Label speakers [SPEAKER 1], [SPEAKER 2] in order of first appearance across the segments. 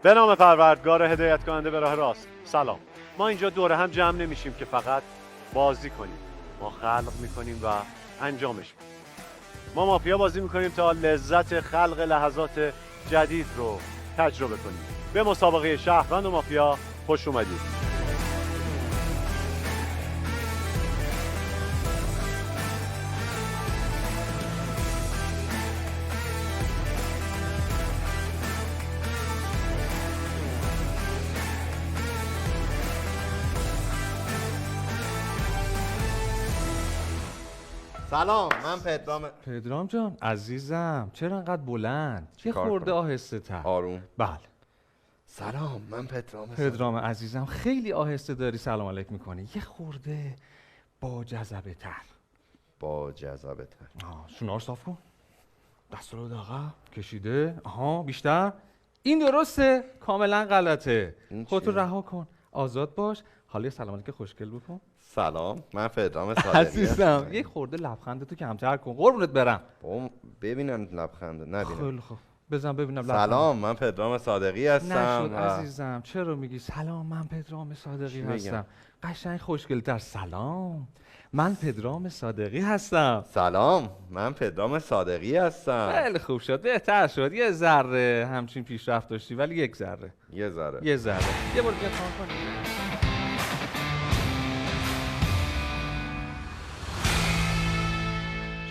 [SPEAKER 1] به نام پروردگار هدایت کننده به راه راست. سلام. ما اینجا دور هم جمع نمیشیم که فقط بازی کنیم. ما خلق میکنیم و انجامش میدیم. ما مافیا بازی میکنیم تا لذت خلق لحظات جدید رو تجربه کنیم. به مسابقه شهروند و مافیا خوش اومدید.
[SPEAKER 2] سلام، من پدرام.
[SPEAKER 3] پدرام جان عزیزم چرا انقدر بلند؟ یه
[SPEAKER 2] کار
[SPEAKER 3] خورده
[SPEAKER 2] کنم؟
[SPEAKER 3] آهسته تر.
[SPEAKER 2] آروم.
[SPEAKER 3] بله.
[SPEAKER 2] سلام، من پدرام.
[SPEAKER 3] پدرام عزیزم خیلی آهسته داری سلام علیک میکنی. یه خورده با جذبه تر.
[SPEAKER 2] با جذابه تر.
[SPEAKER 3] شونار صاف کن. دست رو عقب کشیده. آها بیشتر. این درسته؟ کاملا غلطه.
[SPEAKER 2] این
[SPEAKER 3] خودتو
[SPEAKER 2] چیه؟
[SPEAKER 3] رها کن. آزاد باش. حالا یه سلام علیک خوشگل بکن.
[SPEAKER 2] سلام، من پدرام صادقی
[SPEAKER 3] عزیزم
[SPEAKER 2] هستم.
[SPEAKER 3] یه خورده لبخندتو کمتر کن. قربونت برم.
[SPEAKER 2] بابا ببینم لبخنده نبینم.
[SPEAKER 3] خیلی خوب. بزن ببینم لبخند.
[SPEAKER 2] سلام، من پدرام صادقی هستم.
[SPEAKER 3] نشد عزیزم چرا میگی سلام من پدرام صادقی
[SPEAKER 2] چی بگم؟
[SPEAKER 3] هستم. قشنگ خوشگل‌تر. سلام من پدرام صادقی هستم.
[SPEAKER 2] سلام، من پدرام صادقی هستم.
[SPEAKER 3] خیلی خوب شد بهتر شد. یه ذره همچین پیشرفت داشتی ولی یک ذره
[SPEAKER 2] یه ذره.
[SPEAKER 3] یه ذره یه بار دیگه کار کنی.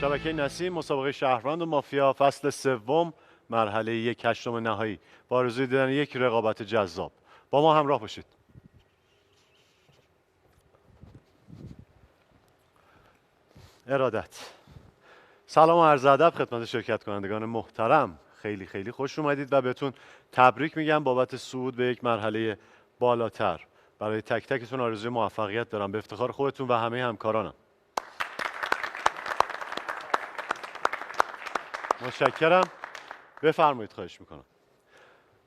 [SPEAKER 1] شبکه نسیم مسابقه شهروند و مافیا فصل سوم مرحله 1 هشتم نهایی با آرزوی دیدن یک رقابت جذاب. با ما همراه باشید. ارادت. سلام و عرض ادب خدمت شرکت کنندگان محترم. خیلی خیلی خوش اومدید و بهتون تبریک میگم بابت صعود به یک مرحله بالاتر. برای تک تکتون آرزوی موفقیت دارم به افتخار خودتون و همه همکارانم. متشکرم. بفرمایید خواهش میکنم.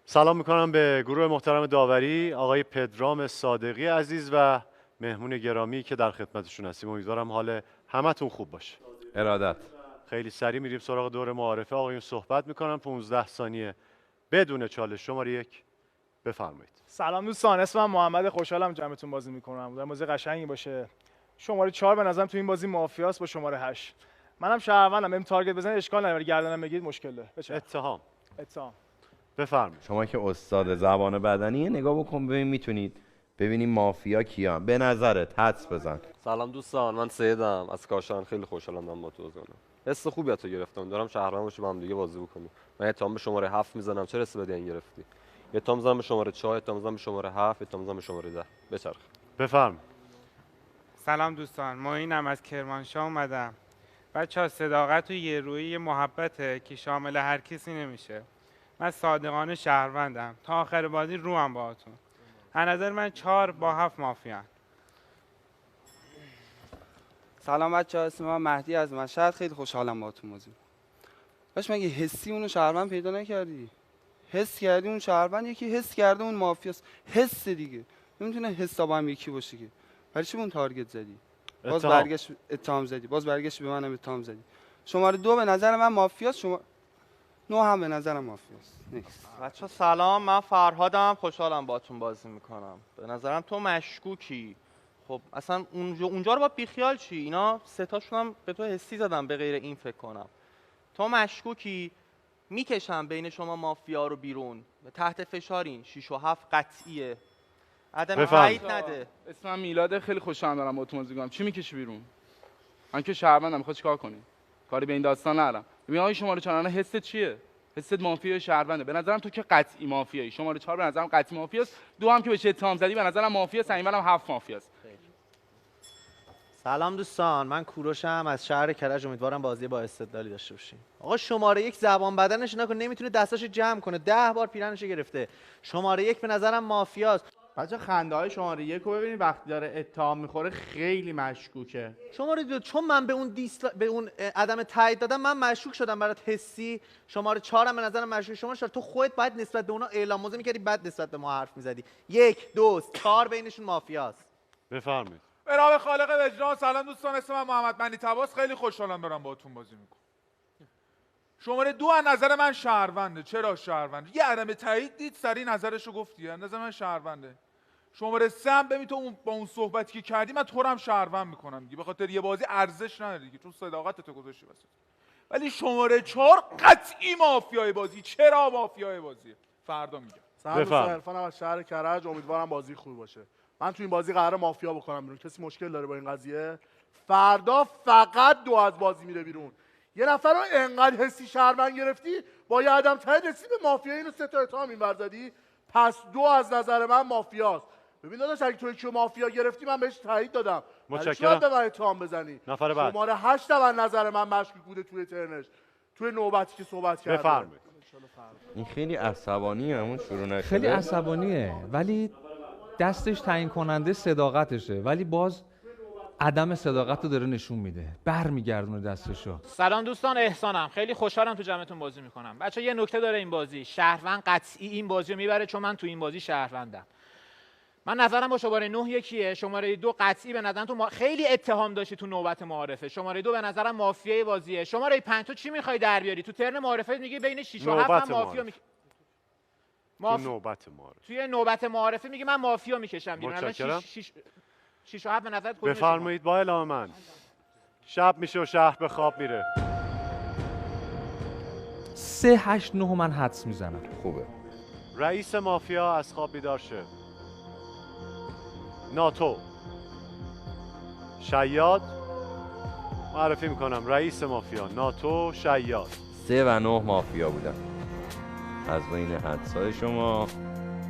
[SPEAKER 1] سلام میکنم به گروه محترم داوری، آقای پدرام صادقی عزیز و مهمون گرامی که در خدمتشون هستیم. امیدوارم حال همتون خوب باشه.
[SPEAKER 2] ارادت.
[SPEAKER 1] خیلی سریع میریم سراغ دور معارفه. آقایون صحبت میکنم 15 ثانیه بدون چالش. شماره 1 بفرمایید.
[SPEAKER 4] سلام دوستان، اسمم محمد، خوشحالم جمعتون بازی میکنم. در بازی قشنگی باشه. شماره 4 به نظرم تو این بازی مافیاست با شماره 8. منم شهروندم. بریم تارگت بزنید اشکال نداره، گردنم بگید مشکل داره.
[SPEAKER 1] اتهام
[SPEAKER 4] اتهام.
[SPEAKER 1] بفرمایید.
[SPEAKER 2] شما که استاد زبان بدنی نگاه بکن ببین میتونید ببینیم مافیا کیان. به نظرت حدس بزن.
[SPEAKER 5] سلام دوستان، من سیدم از کاشان. خیلی خوشحالم دارم با تو بازی کنم. حس خوبی از تو گرفتم. دارم شهروند باشی با هم دیگه بازی بکنیم. من اتهام به شماره 7 میزنم. چه حس بدی این گرفتی؟ اتهام میزنم به شماره 4، اتهام میزنم به شماره 7، اتهام میزنم به شماره 10. بچرخ.
[SPEAKER 1] بفرمایید.
[SPEAKER 6] سلام دوستان، معینم از کرمانشاه اومدم. بچه‌ها صداقت و یه رویی محبته که شامل هر کسی نمیشه. من صادقانه شهروندم. تا آخر بازی روم باهاتون. از نظر من 4 با 7 مافیان.
[SPEAKER 7] سلام بچه‌ها، اسم من مهدی از مشهد. خیلی خوشحالم باهاتون بازی می‌کنم. باش مگه حسی اونو شهروند پیدا نکردی؟ حس کردی اون شهروند، یکی حس کرده اون مافیاست. حس دیگه نمیتونه حس با هم یکی باشه که. برای چی به اون تارگت زدی؟ باز
[SPEAKER 1] اتهام.
[SPEAKER 7] برگشت اتهام زدی. باز برگشت به منم اتهام زدی. شماره 2 به نظر من مافیاست. شما 9 هم به نظرم مافیاست. نیکس.
[SPEAKER 8] بچه سلام، من فرهادم، خوشحالم باتون بازی میکنم. به نظرم تو مشکوکی. خب اصلا اونجا رو با بیخیال چی؟ اینا سه تاشون هم به تو حسی زدم به غیر این فکر کنم. تو مشکوکی، میکشم بین شما مافیا رو بیرون. تحت فشارین، 6 و 7 قطعیه. عدم
[SPEAKER 1] بفرمایید.
[SPEAKER 8] تایید نده.
[SPEAKER 9] اسمم میلاده، خیلی خوشحالم دارم باهاتون بازی می‌کنم. چی میکشی بیرون؟ من که شهروندم، میخواد چیکار کنی؟ کاری به این داستان ندارم. ببین آقای شماره 4 حست چیه؟ حست مافیا یا شهرونده؟ به نظرم تو که قطعی مافیایی. شماره 4 به نظرم قطعی مافیاست. 2 هم که بهش اتهام زدی به نظرم مافیاست. اینورم 7 مافیاست.
[SPEAKER 10] سلام دوستان، من کوروشم از شهر کرج. امیدوارم بازی با استدلالی داشته باشیم. آقا شماره 1 زبان بدنش نکن، نمیتونه دستاشو جمع کنه. 10 بار پیرنشو گرفته. شماره 1 به نظرم مافیاست.
[SPEAKER 11] بچه خنده های شماره 1 رو ببینید وقتی داره اتهام میخوره خیلی مشکوکه.
[SPEAKER 10] شماره 2 چون من به اون عدم تایید دادم من مشکوک شدم برات حسی. شماره 4 هم به نظرم مشکوک. شماره 4 تو خودت باید نسبت به اونا اعلام موضع می‌کردی، بعد نسبت به ما حرف می‌زدی. 1 2 4 بینشون مافیاست.
[SPEAKER 1] بفرمایید.
[SPEAKER 12] به نام خالق وجدان. سلام دوستان، اسم من محمد منی طباس. خیلی خوشحالم دارم باهاتون بازی میکنم. شماره 2 از نظر من شهرونده. چرا شهرونده؟ یه عدم تایید دید، سریع نظرشو گفتی. از نظر من شهرونده. شماره 3 هم ببین تو با اون صحبتی که کردی من تو رو هم شهروند میکنم دیگه، به خاطر یه بازی ارزش نداره دیگه، چون صداقت تو گذاشتی واسه. ولی شماره 4 قطعی مافیای بازی. چرا مافیای بازی؟ فردا میگم.
[SPEAKER 13] سلام عرفانم از شهر کرج، امیدوارم بازی خوبی باشه. من تو این بازی قراره مافیا بکنم بیرون. کسی مشکل داره با این قضیه؟ فردا فقط 2 از بازی میره بیرون. یه نفر رو انقدر حسی شهروند گرفتی با یه عدم تایید رسیدی به مافیا، اینو 3 تا اتهام اینور زدی، پس 2 از نظر من مافیاست. ببین داداش اگه تو یکی مافیا گرفتی من بهش تایید دادم.
[SPEAKER 1] متشکرم.
[SPEAKER 13] به من اتهام بزنی.
[SPEAKER 1] نفر بعد.
[SPEAKER 13] شماره 8 هم نظر من مشکوک بوده توی ترنش، توی نوبتی که صحبت کرده.
[SPEAKER 1] بفرمایید.
[SPEAKER 2] این خیلی عصبانیه، همون شروع نشده.
[SPEAKER 3] خیلی عصبانیه ولی دستش تعیین کننده صداقتشه، ولی باز عدم صداقت رو داره نشون میده، برمیگردونه دستشو.
[SPEAKER 14] سلام دوستان، احسانم. خیلی خوشحالم تو جمعتون بازی میکنم. بچه یه نکته داره این بازی، شهروند قطعی این بازی رو میبره چون من تو این بازی شهروندم. من نظرم با شماره 9 یکیه، شماره 2 قطعی به نظرم تو خیلی اتهام داشتی تو نوبت معارفه. شماره 2 به نظرم مافیای بازیه. شماره 5 تو چی میخوای در بیاری؟ تو ترن معارفه میگی بین 6 و 7 من مافیا توی نوبت معارفه میگی من مافیا میکشم بیرون.
[SPEAKER 1] متشکرم.
[SPEAKER 14] 6 و 7 به نظرت کدومشه؟
[SPEAKER 1] بفرمایید با اعلام من. شب میشه و شهر به خواب میره.
[SPEAKER 3] 3 8 9 من حدس میزنم.
[SPEAKER 2] خوبه.
[SPEAKER 1] رئیس مافیا از خواب بیدار شه. ناتو شیاد معرفی میکنم. رئیس مافیا ناتو شیاد.
[SPEAKER 2] 3 و 9 مافیا بودن. از بین حدسای شما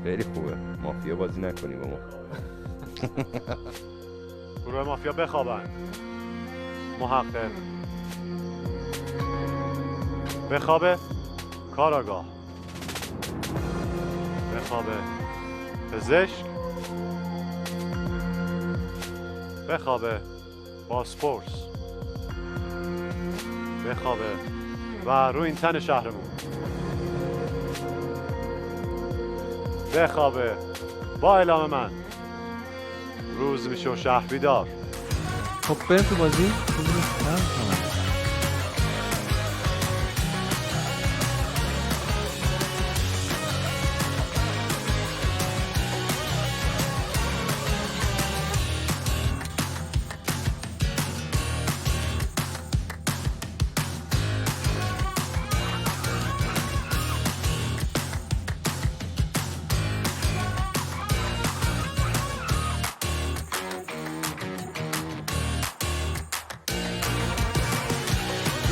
[SPEAKER 2] خیلی خوبه. مافیا بازی نکنی با ما.
[SPEAKER 1] گروه مافیا بخوابن. محقق بخوابه. کاراگاه بخوابه. پزشک بخوابه. باسپورس بخوابه. و روی این تن شهرمون بخوابه. با اعلام من روز میشه و شهر بیدار.
[SPEAKER 3] خب بریم تو بازی.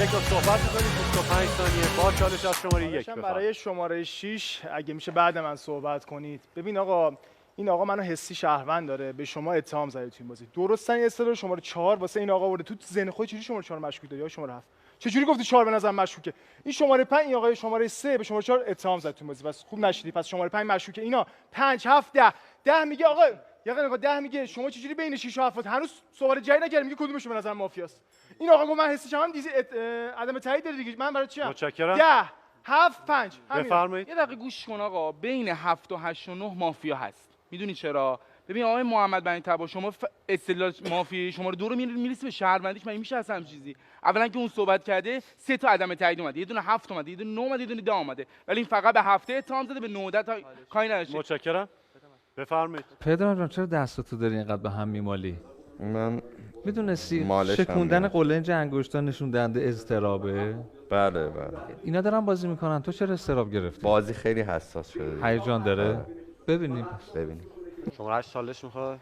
[SPEAKER 1] یک رو صحبت می‌کنیم 25 ثانیه با چالش از شماره 1.
[SPEAKER 4] برای شماره 6 اگه میشه بعد من صحبت کنید. ببین آقا، این آقا منو حسی شهروند داره، به شما اتهام زده تو این بازی. درستن یه اصطلاح شماره 4 واسه این آقا ورده. تو ذهن خودت چجوری شماره 4 مشکوک داری یا شماره 7؟ چجوری گفتی 4 به نظر مشکوکه؟ این شماره 5 این آقای شماره 3 به شماره 4 اتهام زد تو این بازی. بس خوب نشدی. پس شماره 5 مشکوکه. اینا 5 7 10 میگه آقا، یه نگاه 10 میگه شما چجوری بین 6 و 7 هنوز سوال جایی نکردی، میگه کدومش به نظر مافیاست؟ این آقا گفت من حسی شهروند دیزی عدم تایید داره دیگه. من برای چی؟
[SPEAKER 1] متشکرم.
[SPEAKER 4] 10 7 5
[SPEAKER 1] بفرمایید.
[SPEAKER 9] یه دقیقه گوش کن آقا، بین 7 و 8 و 9 مافیا هست. میدونی چرا؟ ببین آقای محمد بنی طبا، شما اصطلاح مافیا شما رو دو رو میرسی به شهروندیش، من میشه اصلا چیزی. اولا که اون صحبت کرده 3 تا عدم تایید اومده، یه دونه 7 اومده، یه دونه 9 اومده، یه دونه 10 اومده، ولی این فقط به هفته اتهام زده، به 9 تا کاری نداشته.
[SPEAKER 1] متشکرم. بفرمایید.
[SPEAKER 3] پدرام جان چرا دستتو داری اینقدر به هم میمالی؟
[SPEAKER 2] من
[SPEAKER 3] میدونستی
[SPEAKER 2] مالش
[SPEAKER 3] شکوندن
[SPEAKER 2] هم
[SPEAKER 3] قلنج انگشتان نشون دهنده اضطرابه؟
[SPEAKER 2] بله بله.
[SPEAKER 3] اینا دارن بازی میکنن، تو چرا اضطراب گرفتی؟
[SPEAKER 2] بازی خیلی حساس شده.
[SPEAKER 3] هیجان داره؟
[SPEAKER 2] آره.
[SPEAKER 3] ببینیم.
[SPEAKER 5] شماره 8 چالش میخوای؟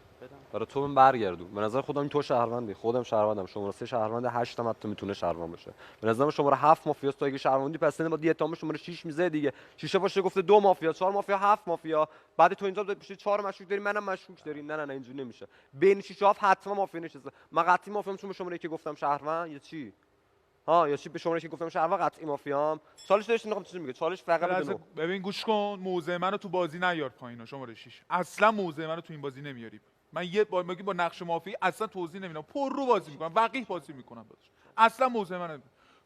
[SPEAKER 5] برای تو من برگردون. به نظر خودم تو شهروندی، خودم شهروندم، شماره 3 شهروند، 8 هم حتی میتونه شهروند باشه. به نظر شماره 7 مافیاست. تو اگه شهروندی پس با دیگه اتهام شماره 6 میزه دیگه. 6 باشه گفته 2 مافیا، 4 مافیا، 7 مافیا. بعد تو اینجا بشه 4 مشکوک داری، منم مشکوک داری. نه اینجوری نمیشه. بین 6 و 7 حتما مافیا نشسته. من قطعی مافیام چون به شماره که گفتم شهروند یا چی؟ یا چی به شماره که گفتم شهروند قطعی مافیام. چالش داشت میگم چی میگه؟ چالش فقط بده.
[SPEAKER 12] ببین گوش کن، موضع منو تو بازی نیار پایینا. شماره 6 اصلا موضع منو تو این بازی نمیاری. من یه بار میگم با نقش مافی اصلا توضیح نمیدم، پر رو بازی میکنم، وقیح بازی میکنم داداش. اصلا موضع منو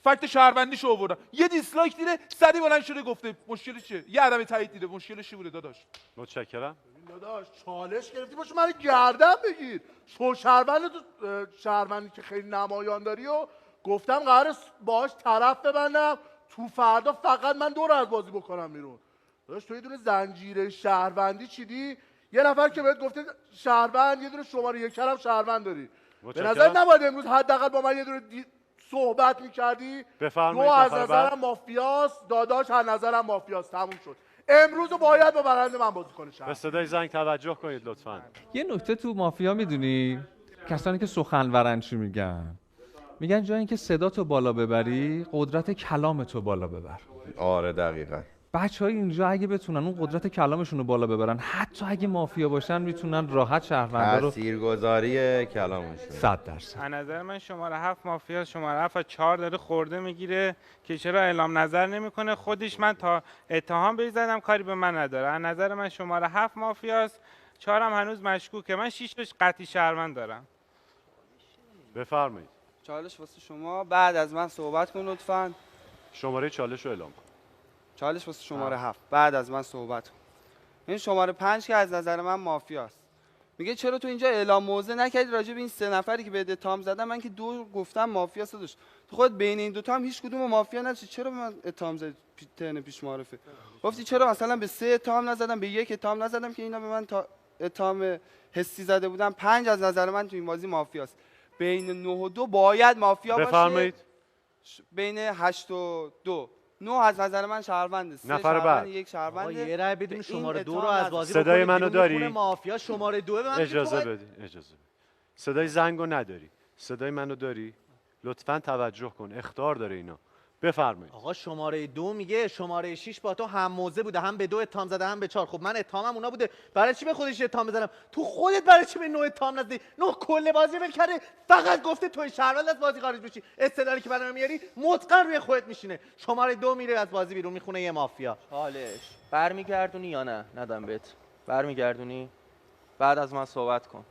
[SPEAKER 12] فکت شهروندیشو آوردم، یه دیسلایک دیده، سری بلند شده گفته مشکلش چیه؟ یه عدم تایید دیده، مشکلش چی بوده داداش؟
[SPEAKER 1] متشکرم.
[SPEAKER 13] داداش چالش گرفتی باشه من گردن بگیر. شو شهروند تو شهروندی که خیلی نمایان داری و گفتم قراره باهاش طرف ببندم، تو فردا فقط من دور از بازی بکنم بیرون. داداش تو یه دونه زنجیره شهروندی چیدی، یه نفر که بهت گفته شهروند، یه دونه شماره 1 هم شهروند داری. به نظر نباید امروز حداقل با من یه دونه صحبت میکردی؟
[SPEAKER 1] بفرمایید.
[SPEAKER 13] تو از نظرم مافیاست، داداش از نظرم مافیاست، تموم شد. امروز رو باید با برنده من بازی کنه.
[SPEAKER 1] به صدای زنگ توجه کنید لطفاً.
[SPEAKER 3] یه نکته تو مافیا میدونی؟ کسانی که سخنورن چی میگن؟ میگن جای اینکه صدا تو بالا ببری، قدرت کلام تو بالا ببر.
[SPEAKER 2] آره دقیقاً.
[SPEAKER 3] بچهای اینجا اگه بتونن اون قدرت کلامشون رو بالا ببرن، حتی اگه مافیا باشن میتونن راحت شهروندا رو
[SPEAKER 2] تاثیرگذاری کلامشون
[SPEAKER 3] 100%.
[SPEAKER 6] از نظر من شماره 7 مافیا، شماره 7 از 4 داره خورده میگیره که چرا اعلام نظر نمیکنه. خودش من تا اتهام بهش زدم کاری به من نداره. از نظر من شماره 7 مافیاست، 4 هم هنوز مشکوکه. من 6 بهش قطعی شهروند دارم.
[SPEAKER 1] بفرمایید.
[SPEAKER 7] چالش واسه شما، بعد از من صحبت کن لطفاً.
[SPEAKER 1] شماره چالش رو اعلام کن.
[SPEAKER 7] چالش واسه شماره 7 بعد از من صحبت کن. این شماره 5 که از نظر من مافیاست. میگه چرا تو اینجا اعلام موضع نکردی راجع به این 3 نفری که به اتهام زدن؟ من که 2 گفتم مافیاست داشت. تو خودت بین این 2 تا هم هیچ کدوم مافیا نداشتی، چرا به من اتهام زدی؟ ترن پیش معرفه گفتی چرا مثلا به 3 اتهام نزدم، به 1 اتهام نزدم که اینا به من اتهام حسی زده بودن. 5 از نظر من تو این بازی مافیاست. بین 9 و 2 باید مافیا باشه.
[SPEAKER 1] بفرمایید.
[SPEAKER 7] بین 8 و 2 9 از نظر من شهرونده. 3
[SPEAKER 1] نفر بعد.
[SPEAKER 7] 1 شهرونده.
[SPEAKER 10] یه رای بدیم شماره 2 رو از بازی
[SPEAKER 1] صدای منو داری؟
[SPEAKER 10] مافیا شماره 2 به من
[SPEAKER 1] اجازه بدی. صدای زنگو نداری. صدای منو داری؟ لطفاً توجه کن. اخطار داره اینا. بفرمایید.
[SPEAKER 10] آقا شماره 2 میگه شماره 6 با تو هم موزه بوده، هم به 2 اتهام زده هم به 4. خب من اتهامم اونا بوده، برای چی به خودش اتهام بزنم؟ تو خودت برای چی به 9 اتهام نزدی؟ 9 کل بازی ول کرده، فقط گفته توی شهروند از بازی خارج بشی. استدلالی که برام میاری متقن روی خودت میشینه. شماره 2 میره از بازی بیرون، میخونه یه مافیا.
[SPEAKER 8] چالش برمیگردونی یا نه؟ ندم بهت. برمیگردونی؟ بعد از من صحبت کن.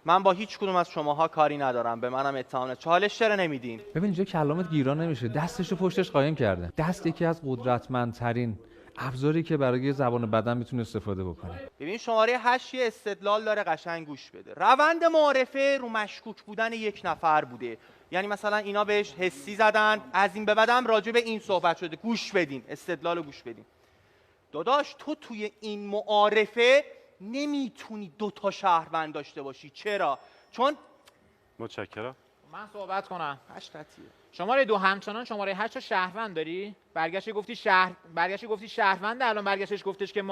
[SPEAKER 8] من با هیچ کدوم از شماها کاری ندارم، به منم اتهام. چالش چرا نمیدین؟
[SPEAKER 3] ببین اینجا کلامت گیران نمیشه. دستشو پشتش قایم کرده. دست یکی از قدرتمندترین ابزاری که برای زبان بدن میتونه استفاده بکنه.
[SPEAKER 8] ببین شماره 8 یه استدلال داره، قشنگ گوش بده. روند معارفه رو مشکوک بودن 1 نفر بوده. یعنی مثلا اینا بهش حسی زدن، از این به بعدم راجع به این صحبت شده. گوش بدین، استدلالو گوش بدین. داداش تو توی این معارفه نمیتونی 2 تا شهروند داشته باشی. چرا؟ چون
[SPEAKER 1] متشکرم.
[SPEAKER 14] من صحبت کنم.
[SPEAKER 8] 8 قطعیه.
[SPEAKER 14] شماره 2 همچنان شماره 8 رو شهروند داری؟ برگشتی گفتی شهروند، الان برگشتش گفتش که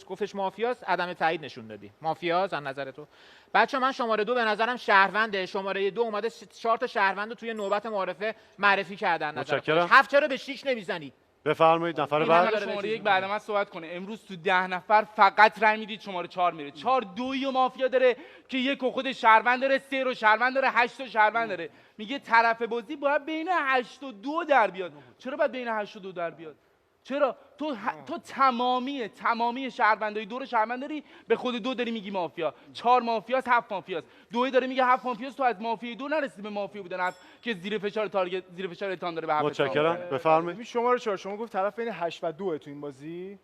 [SPEAKER 14] گفتش مافیاست، عدم تایید نشون دادی. مافیاست از نظر تو؟ بچه من شماره 2 به نظرم شهرونده. شماره 2 اومده 4 تا شهروند رو توی نوبت معارفه معرفی کردن.
[SPEAKER 1] متشکرم.
[SPEAKER 14] 7 چرا به 6 نمیزنی؟
[SPEAKER 1] بفرمایید نفر بعد.
[SPEAKER 9] شماره 1 بعد من صحبت کنه. امروز تو 10 نفر فقط رای میدید شماره 4 میره. 4 2 مافیا داره که 1 خود شهروند داره، 3 رو شهروند داره، 8 تا شهروند داره. میگه طرف بازی باید بین 8 و 2 در بیاد. چرا باید بین 8 و 2 در بیاد؟ چرا تو تمامی شهروندای دور شهروند داری، به خود 2 داری میگی مافیا. 4 مافیاست، 7 مافیاست. 2 داره میگه 7 مافیاست. تو از مافیای 2 نرسیدی به مافیا بودن 7 که زیر فشار تارگت، زیر فشار اتهام داره به 7.
[SPEAKER 1] متشکرم. بفرمایید.
[SPEAKER 4] شماره 4 شما گفت طرف بین 8 و 2 تو این بازی.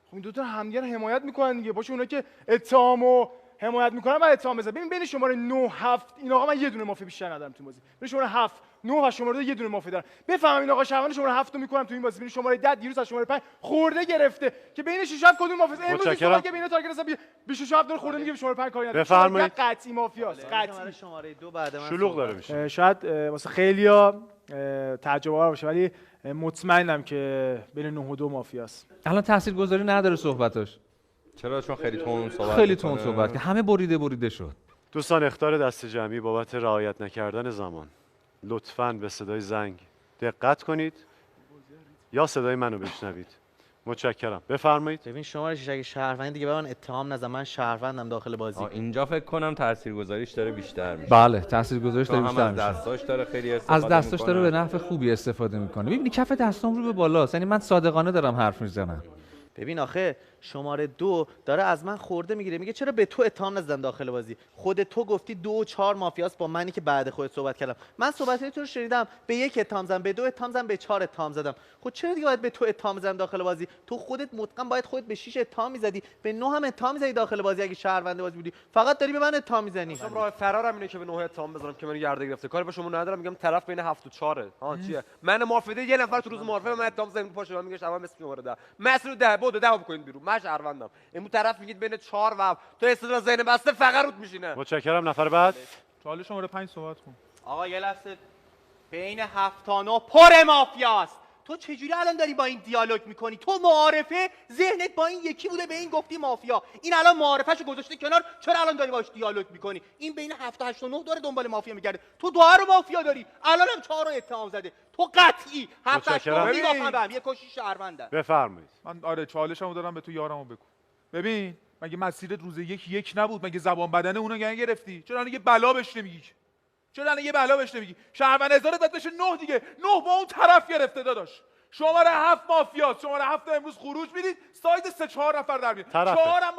[SPEAKER 4] خب این 2 تا همدیگه رو حمایت میکنن دیگه. باشه اونا که اتهامو حمایت میکنن و اتهام بزنن. ببین بین شماره 9 7 این آقا من یه دونه مافیا بیشتر ندارم تو این بازی. بین شماره 7 9 و شماره 2 یه دونه مافیا دارم. بفهمم این آقا شهروند شماره 7 رو میکنم تو این بازی. بین شماره 10 دیروز از شماره 5 خورده گرفته که بین 6 7 کدوم مافیا. امروز صبح که بین تارگت رسید 26 7 داره خورده میگه شماره 5 کاری نداره.
[SPEAKER 1] بفرمایید.
[SPEAKER 4] قطعی مافیاست. قطعی.
[SPEAKER 10] شماره 2 بعد من
[SPEAKER 1] شلوغ داره میشه.
[SPEAKER 4] شاید واسه خیلیا تعجب آور باشه ولی مطمئنم که بین 9 و 2 مافیاست.
[SPEAKER 3] الان تاثیرگذاری نداره صحبتاش.
[SPEAKER 2] چرا؟ چون خیلی تون صحبت
[SPEAKER 3] خیلی تون صحبت که همه بریده شد.
[SPEAKER 1] دوستان اخطار دست جمعی بابت رعایت نکردن زمان. لطفاً به صدای زنگ دقت کنید یا صدای منو بشنوید. متشکرم. بفرمایید.
[SPEAKER 10] ببین شماره 6 اگه شهروندی دیگه به من اتهام نزن، من شهروندم داخل بازی.
[SPEAKER 2] اینجا فکر کنم تاثیرگذاریش داره بیشتر میشه.
[SPEAKER 3] بله تاثیرگذاریش داره بیشتر میشه.
[SPEAKER 2] از دستاش داره خیلی استفاده
[SPEAKER 3] از دستاش داره به نفع خوبی استفاده میکنه. ببین کف دستام رو به بالاست، یعنی من صادقانه دارم حرف میزنم.
[SPEAKER 10] ببین آخه شماره 2 داره از من خورده میگیره، میگه چرا به تو اتهام نزدم داخل بازی؟ خود تو گفتی 2 و 4 مافیاست با منی که بعد خودت صحبت کردم. من صحبتای تو رو شنیدم، به 1 اتهام زدم، به 2 اتهام زدم، به 4 اتهام زدم. خب چرا دیگه باید به تو اتهام بزنم داخل بازی؟ تو خودت مطلقاً باید خودت به 6 اتهام میزدی، به 9 هم اتهام میزدی داخل بازی اگه شهروند بازی بودی. فقط داری به من اتهام میزنی.
[SPEAKER 5] شما راه فرارم اینه که به 9 اتهام بزنم که منو گرده گرفته. کاری به شما ندارم، میگم طرف بین 7 و 4. ها چیه؟ من مافیده یه نفر تو روز معارفه من اتهام زدم پاشه من میگه شما مثل شماره 10. مسئول 10 بود 10 بکنید بیرون. من شهروندم. امروز طرف میگید بین 4 و 7. تو استدلال ذهن بسته فقط رود میشینه.
[SPEAKER 1] متشکرم. نفر بعد.
[SPEAKER 12] چالش شماره 5 صحبت کن.
[SPEAKER 8] آقا یه لحظه، بین 7 تا 9 پر مافیاست. تو چجوری الان داری با این دیالوگ میکنی؟ تو معارفه ذهنت با این یکی بوده، به این گفتی مافیا، این الان معارفهشو گذاشته کنار، چرا الان داری باش دیالوگ میکنی؟ این بین 7 تا 8 و 9 داره دنبال مافیا میگرده، تو 2 رو مافیا داری، الان هم 4 رو اتهام زده. تو قطعی 7 تا 8 و 9 میگفتم یه کشی شهروندن.
[SPEAKER 1] بفرمایید.
[SPEAKER 12] من آره چالشمو دادم به تو، یارمو بگو. ببین مگه مسیرت روز یک نبود؟ مگه زبان بدن اونو گرفتی؟ چرا الان یه بلا بهش نمیگی؟ چرا الان یه بلا بهش نمیگی؟ شهروند هزار داد بشه 9 دیگه. 9 با اون طرف گرفته داداش. شماره 7 مافیاست. شماره 7 امروز خروج میدید، ساید 3 4 نفر در میاد. 4 هم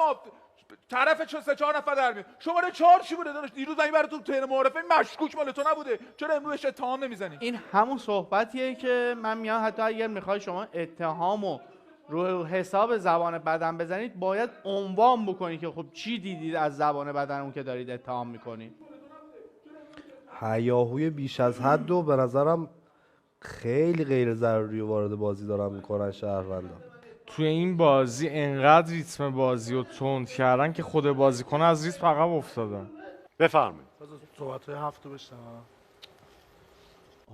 [SPEAKER 12] طرف 3 4 نفر در میاد. شماره 4 چی بوده داداش؟ دیروز من برای تو تیر معارفه مشکوک مال تو نبوده، چرا امروز بهش اتهام نمیزنی؟
[SPEAKER 11] این همون صحبتیه که من میام، حتی اگر میخوای شما اتهامو رو حساب زبان بدن بزنید، باید عنوان بکنید که خب چی دیدید از زبان بدن اون که دارید اتهام میکنید.
[SPEAKER 13] هیاهوی بیش از حد و به نظرم خیلی غیر ضروری وارد بازی دارن میکنن شهروندان.
[SPEAKER 15] توی این بازی انقدر ریتم بازی رو تند کردن که خود بازیکن از ریتم عقب افتادن.
[SPEAKER 1] بفرمایید.
[SPEAKER 13] صحبت‌های 7 بشنوم.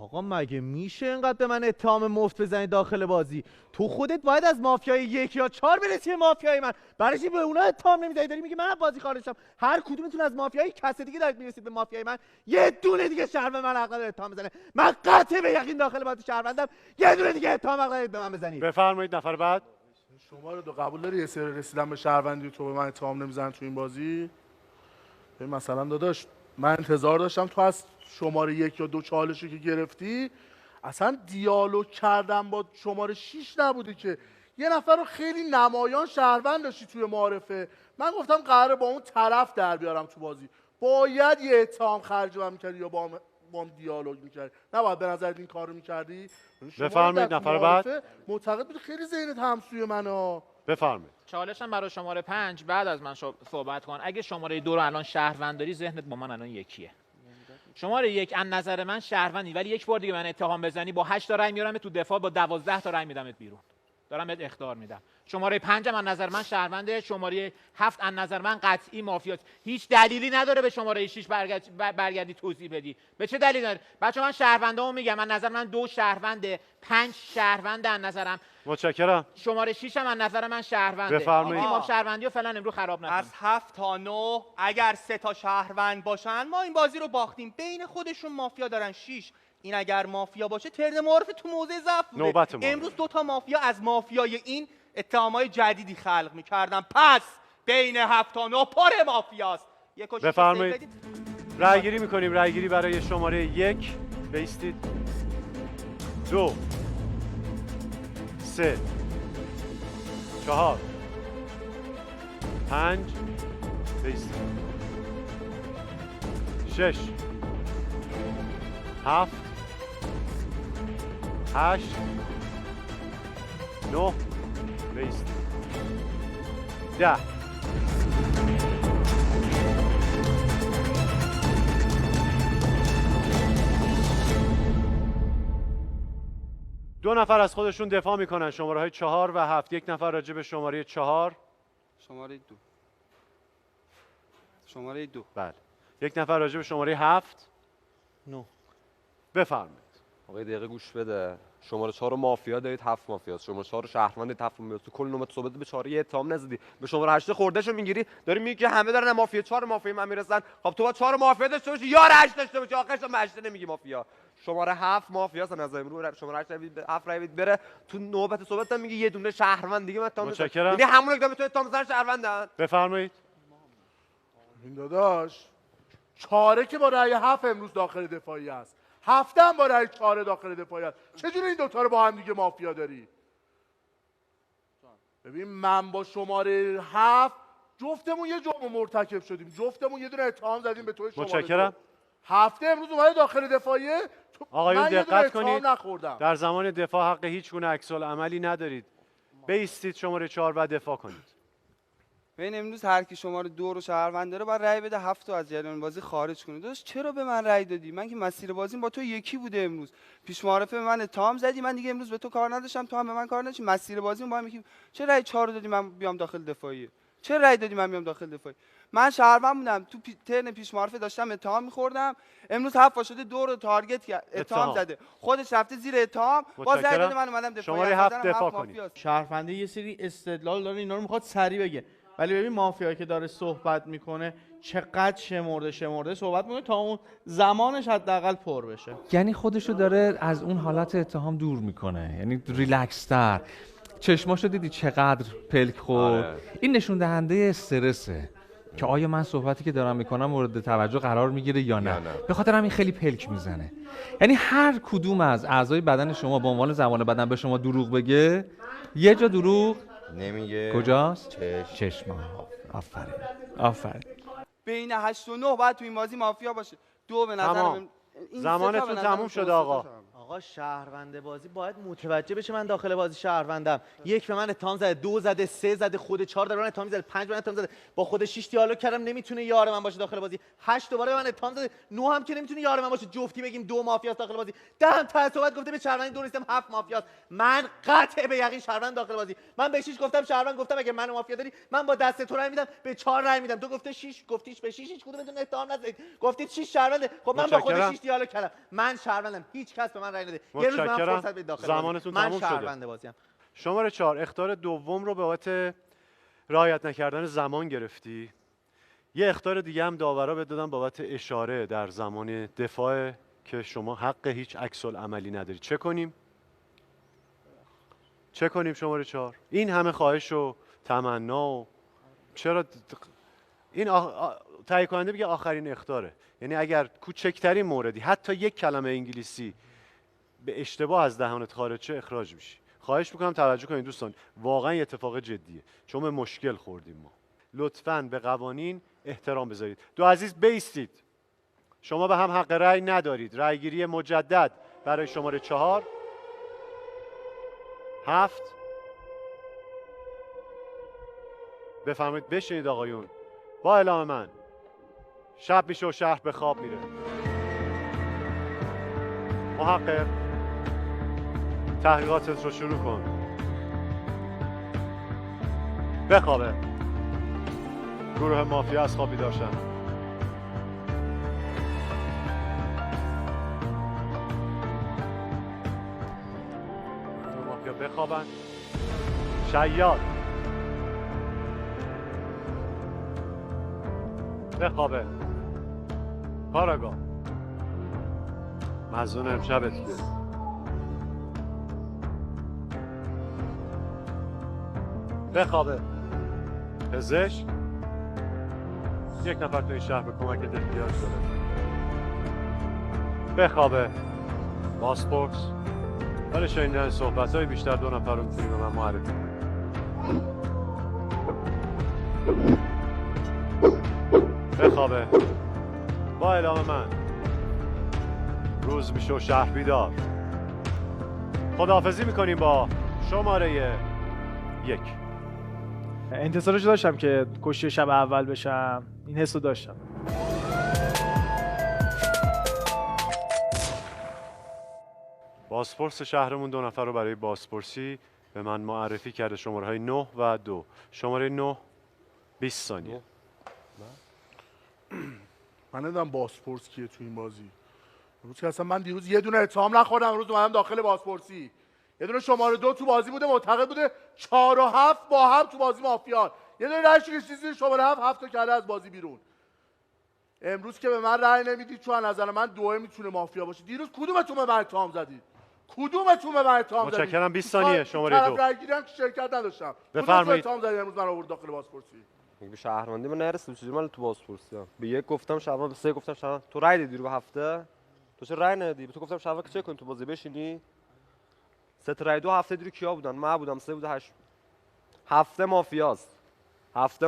[SPEAKER 10] آقا مگه میشه اینقدر به من اتهام مفت بزنی داخل بازی؟ تو خودت باید از مافیای 1 یا 4 برسی به مافیای من. برای چی به اونا اتهام نمیزنی؟ داری میگی من از بازی خارج شدم. هر کدومتون از مافیای کس دیگه دارید میرسید به مافیای من، یه دونه دیگه شهروند من حق نداره اتهام بزنه. من قطع به یقین داخل بازی شهروندم، یه دونه دیگه اتهام حق ندارید به من بزنید.
[SPEAKER 1] بفرمایید. نفر بعد.
[SPEAKER 13] شما رو قبول داری یه سری رسیدن به شهروندی تو به من اتهام نمیزنن تو این بازی؟ ببین مثلا داداش، من انتظار داشتم تو از شماره 1 یا 2 چالشی که گرفتی اصلا دیالوگ کردن با شماره 6 نبوده که یه نفر رو خیلی نمایان شهروند داشتی توی معارفه. من گفتم قراره با اون طرف در بیارم تو بازی، باید یه اتهام خرج من میکردی یا با هم دیالوگ میکردی، نباید به نظر این کارو میکردی.
[SPEAKER 1] بفرمایید. نفر بعد.
[SPEAKER 13] معتقد بود خیلی ذهنت همسوی منو.
[SPEAKER 1] بفرمایید.
[SPEAKER 14] چالشم برای شماره 5 بعد از من صحبت کن. اگه شماره 2 رو الان شهروند داری، ذهنت با من الان یکیه. شماره 1 از نظر من شهروندی، ولی یک بار دیگه من اتهام بزنی با 8 تا رای میارم تو دفاع، با 12 تا رای میدمت بیرون. دارم بهت اخطار میدم. شماره 5 هم از نظر من شهرونده، شماره 7 از نظر من قطعی مافیاست. هیچ دلیلی نداره به شماره 6 برگردی توضیح بدی. به چه دلیلی داره؟ بچه‌ها من شهروندامو میگم، از نظر من 2 شهرونده، 5 شهرونده از نظرم.
[SPEAKER 1] متشکرم.
[SPEAKER 14] شماره 6 هم از نظر من شهرونده.
[SPEAKER 1] بفرمایید.
[SPEAKER 14] تیم شهروندی رو فعلا امروز خراب نکن.
[SPEAKER 8] از 7 تا 9 اگر 3 تا شهروند باشن ما این بازی رو باختیم. بین خودشون مافیا دارن 6. این اگر مافیا باشه ترن معارف تو موضع ضعف بوده.
[SPEAKER 1] نوبت ما.
[SPEAKER 8] امروز 2 تا مافیا از مافیای این اتهامای جدیدی خلق می‌کردن. پس بین 7 تا 9 پر مافیاست.
[SPEAKER 1] بفرمایید. رأی گیری می‌کنیم. رأی گیری برای شماره 1 بایستید. 2 3 4 5 بایستید. 6 7 8 9 بایستید. 10 2 نفر از خودشون دفاع میکنن. شماره های 4 و 7. 1 نفر راجع به شماره 4.
[SPEAKER 7] شماره 2. شماره 2.
[SPEAKER 1] بله. 1 نفر راجع به شماره 7.
[SPEAKER 10] 9.
[SPEAKER 1] بفرمایید.
[SPEAKER 5] آقای دقیقه گوش بده. شماره 4 مافیا دارید، 7 مافیاست. شماره 4 شهروند دارید، 7 مافیاست. تو کل نوبت صحبت به 4 یه اتهام نزدی. به شماره 8 خوردهشو میگیری، داری میگی که همه دارن مافیا 4 مافیا من میرسن. خب تو با 4 مافیا داشته باشی، یار 8 داشته باشی، آخرش هم 8 نمیگی مافیا. شماره 7 مافیاست از نظر من. شماره 8 7 رای بره. تو نوبت صحبت هم میگی یه دونه شهروند دیگه من اتهام نزدم. یعنی همون که تو اتهام زدن شهروندن.
[SPEAKER 1] بفرمایید.
[SPEAKER 13] این داداش 4 که با رأی 7 امروز داخل دفاعی است، 7 هم با رأی 4 داخل دفاعی است. چجوری این دوتا رو با هم دیگه مافیا داری؟ ببین من با شماره 7 جفتمون یه جرم مرتکب شدیم، جفتمون یه دونه اتهام زدیم به توی شماره
[SPEAKER 1] متشکرم.
[SPEAKER 13] 2. هفته امروز اومده داخل دفاعیه،
[SPEAKER 1] آقایون
[SPEAKER 13] من یه دونه
[SPEAKER 1] دقت
[SPEAKER 13] اتهام
[SPEAKER 1] کنید.
[SPEAKER 13] نخوردم.
[SPEAKER 1] در زمان دفاع حق هیچ گونه عکس العملی ندارید. بایستید شماره 4 و دفاع کنید.
[SPEAKER 7] ببین امروز هر کی شماره 2 رو شهروند داره باید رأی بده 7 تا از جریان بازی خارج کنه. داداش چرا به من رأی دادی؟ من که مسیر بازیم با تو یکی بوده. امروز پیش معارفه به من اتهام زدی، من دیگه امروز به تو کار نداشتم، تو هم به من کار نداشتی، مسیر بازیم با هم یکی. چرا رأی 4 رو دادی من بیام داخل دفاعیه؟ چرا رأی دادی من بیام داخل دفاعی؟ من شهروند بودم، تو ترن پیش معارفه داشتم اتهام می‌خوردم، امروز 7 پا شده 2 رو تارگت کرد، اتهام زده، خودش رفته زیر اتهام، باز رأی داده من اومدم دفاعی.
[SPEAKER 1] شماره 7 دفاع کنید.
[SPEAKER 11] شهرونده یه سری استدلال داره، اینا رو میخواد سریع بگه، ولی ببین مافیایی که داره صحبت میکنه چقدر شمرده صحبت میکنه تا اون زمانش حداقل پر بشه.
[SPEAKER 3] یعنی خودشو داره از اون حالت اتهام دور میکنه، یعنی ریلکس تر. چشماشو دیدی چقدر پلک خورد؟ این نشون دهنده استرسه که آیا من صحبتی که دارم میکنم مورد توجه قرار میگیره یا نه. به خاطر همین خیلی پلک میزنه. یعنی هر کدوم از اعضای بدن شما به عنوان زبان بدن به شما دروغ بگه، یه جا دروغ
[SPEAKER 2] نمیگه.
[SPEAKER 3] کجاست؟ چشم. آفرین.
[SPEAKER 7] بین 8 و 9 باید تو این بازی مافیا باشه. 2 به نظر
[SPEAKER 1] زمانتون تموم شده آقا.
[SPEAKER 10] آقا شهرونده بازی باید متوجه بشه من داخل بازی شهروندم. 1 به من اتهام زده، 2 زده، 3 زده، خود 4 در من اتهام زده، 5 به من اتهام زده، با خود 6 دیالوگ کردم نمیتونه یار من باشه داخل بازی، 8 دوباره به من اتهام زده، 9 هم که نمیتونه یار من باشه، جفتی بگیم 2 مافیاست داخل بازی، 10 هم ته صحبت گفته به شهروندی 2 نیستم 7 مافیاست. من قطع به یقین شهروند داخل بازی. من به 6 گفتم شهروند، گفتم اگه منو مافیا داری من با دست تو رای میدم، به 4 رای میدم. تو گفته 6 گفتیش به 6 هیچ کدومتون اتهام نزدید، گفتید 6 شهرونده. خب من با خود 6 دیالوگ کردم، من شهروندم، هیچ کس به من رای نده. یه روز من فرصت بدید داخل
[SPEAKER 1] زمانتون
[SPEAKER 10] من
[SPEAKER 1] تموم
[SPEAKER 10] شهرونده
[SPEAKER 1] شده.
[SPEAKER 10] بازیم.
[SPEAKER 1] شماره 4 اخطار دوم رو به بابت رعایت نکردن زمان گرفتی. یه اخطار دیگه هم داورا بهت دادن بابت اشاره در زمان دفاع که شما حق هیچ عکس العملی نداری. چه کنیم؟ چه کنیم شماره 4؟ این همه خواهش و تمنا و چرا این تهیه کننده بگه آخرین اخطاره. یعنی اگر کوچکترین موردی حتی یک کلمه انگلیسی به اشتباه از دهانت خارج شه اخراج میشی. خواهش میکنم توجه کنید دوستان، واقعا یه اتفاق جدیه چون به مشکل خوردیم ما. لطفاً به قوانین احترام بذارید. دو عزیز بیستید. شما به هم حق رأی ندارید. رأیگیری مجدد برای شماره 4 7. بفرمایید بشینید آقایون. با اعلام من شب میشه و شهر به خواب میره. محقق تحقیقاتت رو شروع کن. بخوابه. گروه مافیا از خوابی داشتن. گروه مافیا بخوابن. شیاد بخوابه. کاراگاه مظنون امشبت کیه؟ بخوابه. پزشک یک نفر تو این شهر به کمکت احتیاج داره. بخوابه. باسپورس برای شنیدن صحبت‌های بیشتر 2 نفر رو میتونی به من معرفی کنی. بخوابه. با اعلام من روز میشه و شهر بیدار. خداحافظی میکنیم با شماره 1.
[SPEAKER 4] انتظارش داشتم که کشته شب اول بشم، این حس رو داشتم.
[SPEAKER 1] بازپرس شهرمون 2 نفر رو برای بازپرسی به من معرفی کرده. شماره های 9 و 2. شماره 9 20 ثانیه.
[SPEAKER 13] من نمیدونم باسپورس کیه تو این بازی. امروز که اصلا من دیروز یه دونه اتهام نخوردم، امروز اومدم داخل باسپورسی. یه دونه شماره 2 تو بازی بوده، معتقد بوده 4 و 7 با هم تو بازی مافیان. یه دونه رأی کشیدید شماره 7 تا کرده از بازی بیرون. امروز که به من رأی نمیدید چون از نظر من 2 میتونه مافیا باشه. دیروز کدومتون به من اتهام زدید؟ کدومتون به من اتهام زدید؟
[SPEAKER 1] متشکرم. 20 ثانیه شماره 2.
[SPEAKER 13] رأیگیری هم که شرکت نداشتم.
[SPEAKER 1] بفرمایید.
[SPEAKER 13] اتهام زدید امروز من آورد داخل بازپرسی.
[SPEAKER 5] به شهروندی من نرسید، چجوری من تو بازپرسی ام؟ به 1 گفتم شهروند، به 3 گفتم شهروند. تو رأی دادی رو به 7؟ تو چه رأی ندادی؟ به تو گفتم شهروند که چه کنی تو بازی بشینی؟ 3 تا رأی 2 هفته دیرو کیا بودن؟ من بودم، 3 بوده، 8. هفته مافیاست. هفته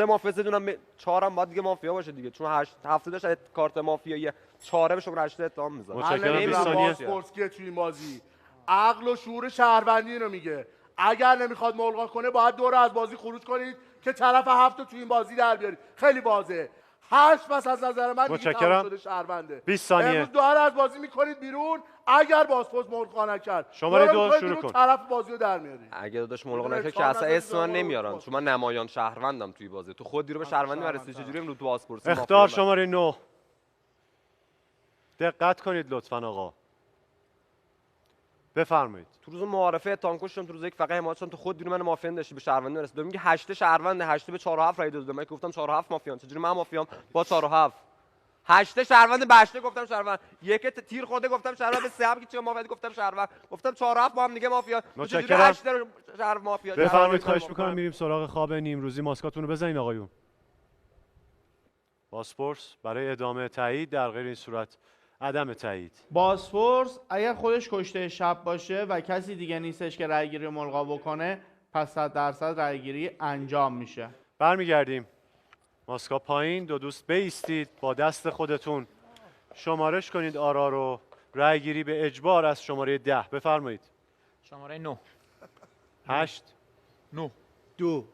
[SPEAKER 5] مافیاست دونم 4 هم باید دیگه مافیا باشه دیگه، چون هفته داشت کارت مافیایی 4 به شما 8 اتهام میزنه.
[SPEAKER 1] متشکرم. 20 ثانیه.
[SPEAKER 13] بازپرسی توی این بازی عقل و شعور شهروندی اینو میگه. اگر نمیخواد ملغا کنه باید دور از بازی خروج کنید که طرف 7 رو توی این بازی در بیارید. خیلی واضحه. 8 پس از نظر من دیگه تمام شده شهرونده.
[SPEAKER 1] 20 ثانیه.
[SPEAKER 13] امروز دور از بازی میکنید بیرون. اگر بازپرس ملغا نکرد
[SPEAKER 1] شماره 2 شروع کن.
[SPEAKER 13] طرف بازی رو در میارید.
[SPEAKER 5] اگه داداش ملغا نکرد که اصلا اسم من نمیارن، چون من نمایان شهروندم توی بازی. تو خود دیرو به شهروندی برسی، چجوری امروز تو بازپرسی
[SPEAKER 1] اخطار شماره 9. دقت کنید لطفاً آقا. بفرمایید.
[SPEAKER 5] تو روز معارفه اتهام کشتم، تو روز یک فقط حمایت شدم، تو خود دیرو من مافیا داشتی به شهروندی رسید. میگه 8 شهرونده، 8 به 4 و 7 رای داده. من گفتم 4 و 7 مافیان، چجوری من مافیام با 4 و 7؟ 8 شهروند به 8 گفتم شهروند، یک تیر خورده گفتم شهروند، به 3 هم که چه مافیا گفتم شهروند، گفتم 4 و 7 با هم دیگه مافیا.
[SPEAKER 1] متشکرم.
[SPEAKER 5] 8 شهر مافیا.
[SPEAKER 1] بفرمایید، خواهش می‌کنم میریم سراغ خواب نیمروزی. ماسکاتون رو بزنید آقایون. بازپرس برای ادامه تایید، در غیر این صورت عدم تایید.
[SPEAKER 11] بازپرس اگر خودش کشته شب باشه و کسی دیگه نیستش که رأیگیری رو ملغا بکنه، پس 100% رأیگیری انجام میشه.
[SPEAKER 1] برمیگردیم. ماسکا پایین، دو دوست بایستید، با دست خودتون شمارش کنید آرا رو. رأیگیری به اجبار از شماره 10. بفرمایید.
[SPEAKER 14] شماره 9.
[SPEAKER 1] 8
[SPEAKER 12] 9
[SPEAKER 10] 2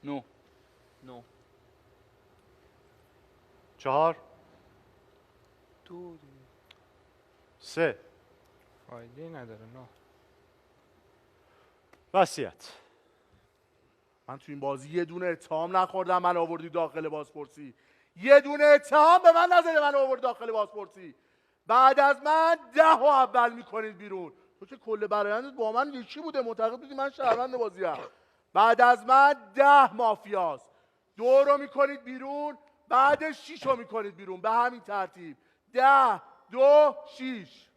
[SPEAKER 9] 9
[SPEAKER 1] 4
[SPEAKER 7] 2
[SPEAKER 1] 3
[SPEAKER 6] فایده نداره. 9
[SPEAKER 1] وصیت.
[SPEAKER 13] من تو این بازی یه دونه اتهام نخوردم، من آوردی داخل بازپرسی. یه دونه اتهام به من نزده، من آورد داخل بازپرسی. بعد از من 10 رو اول میکنید بیرون. تو که کل برایندت با من یکی بوده، معتقد بودی من شهروند بازیم. بعد از من 10 مافیاست. 2 رو میکنید بیرون، بعد 6 رو میکنید بیرون، به همین ترتیب. 10 2 6.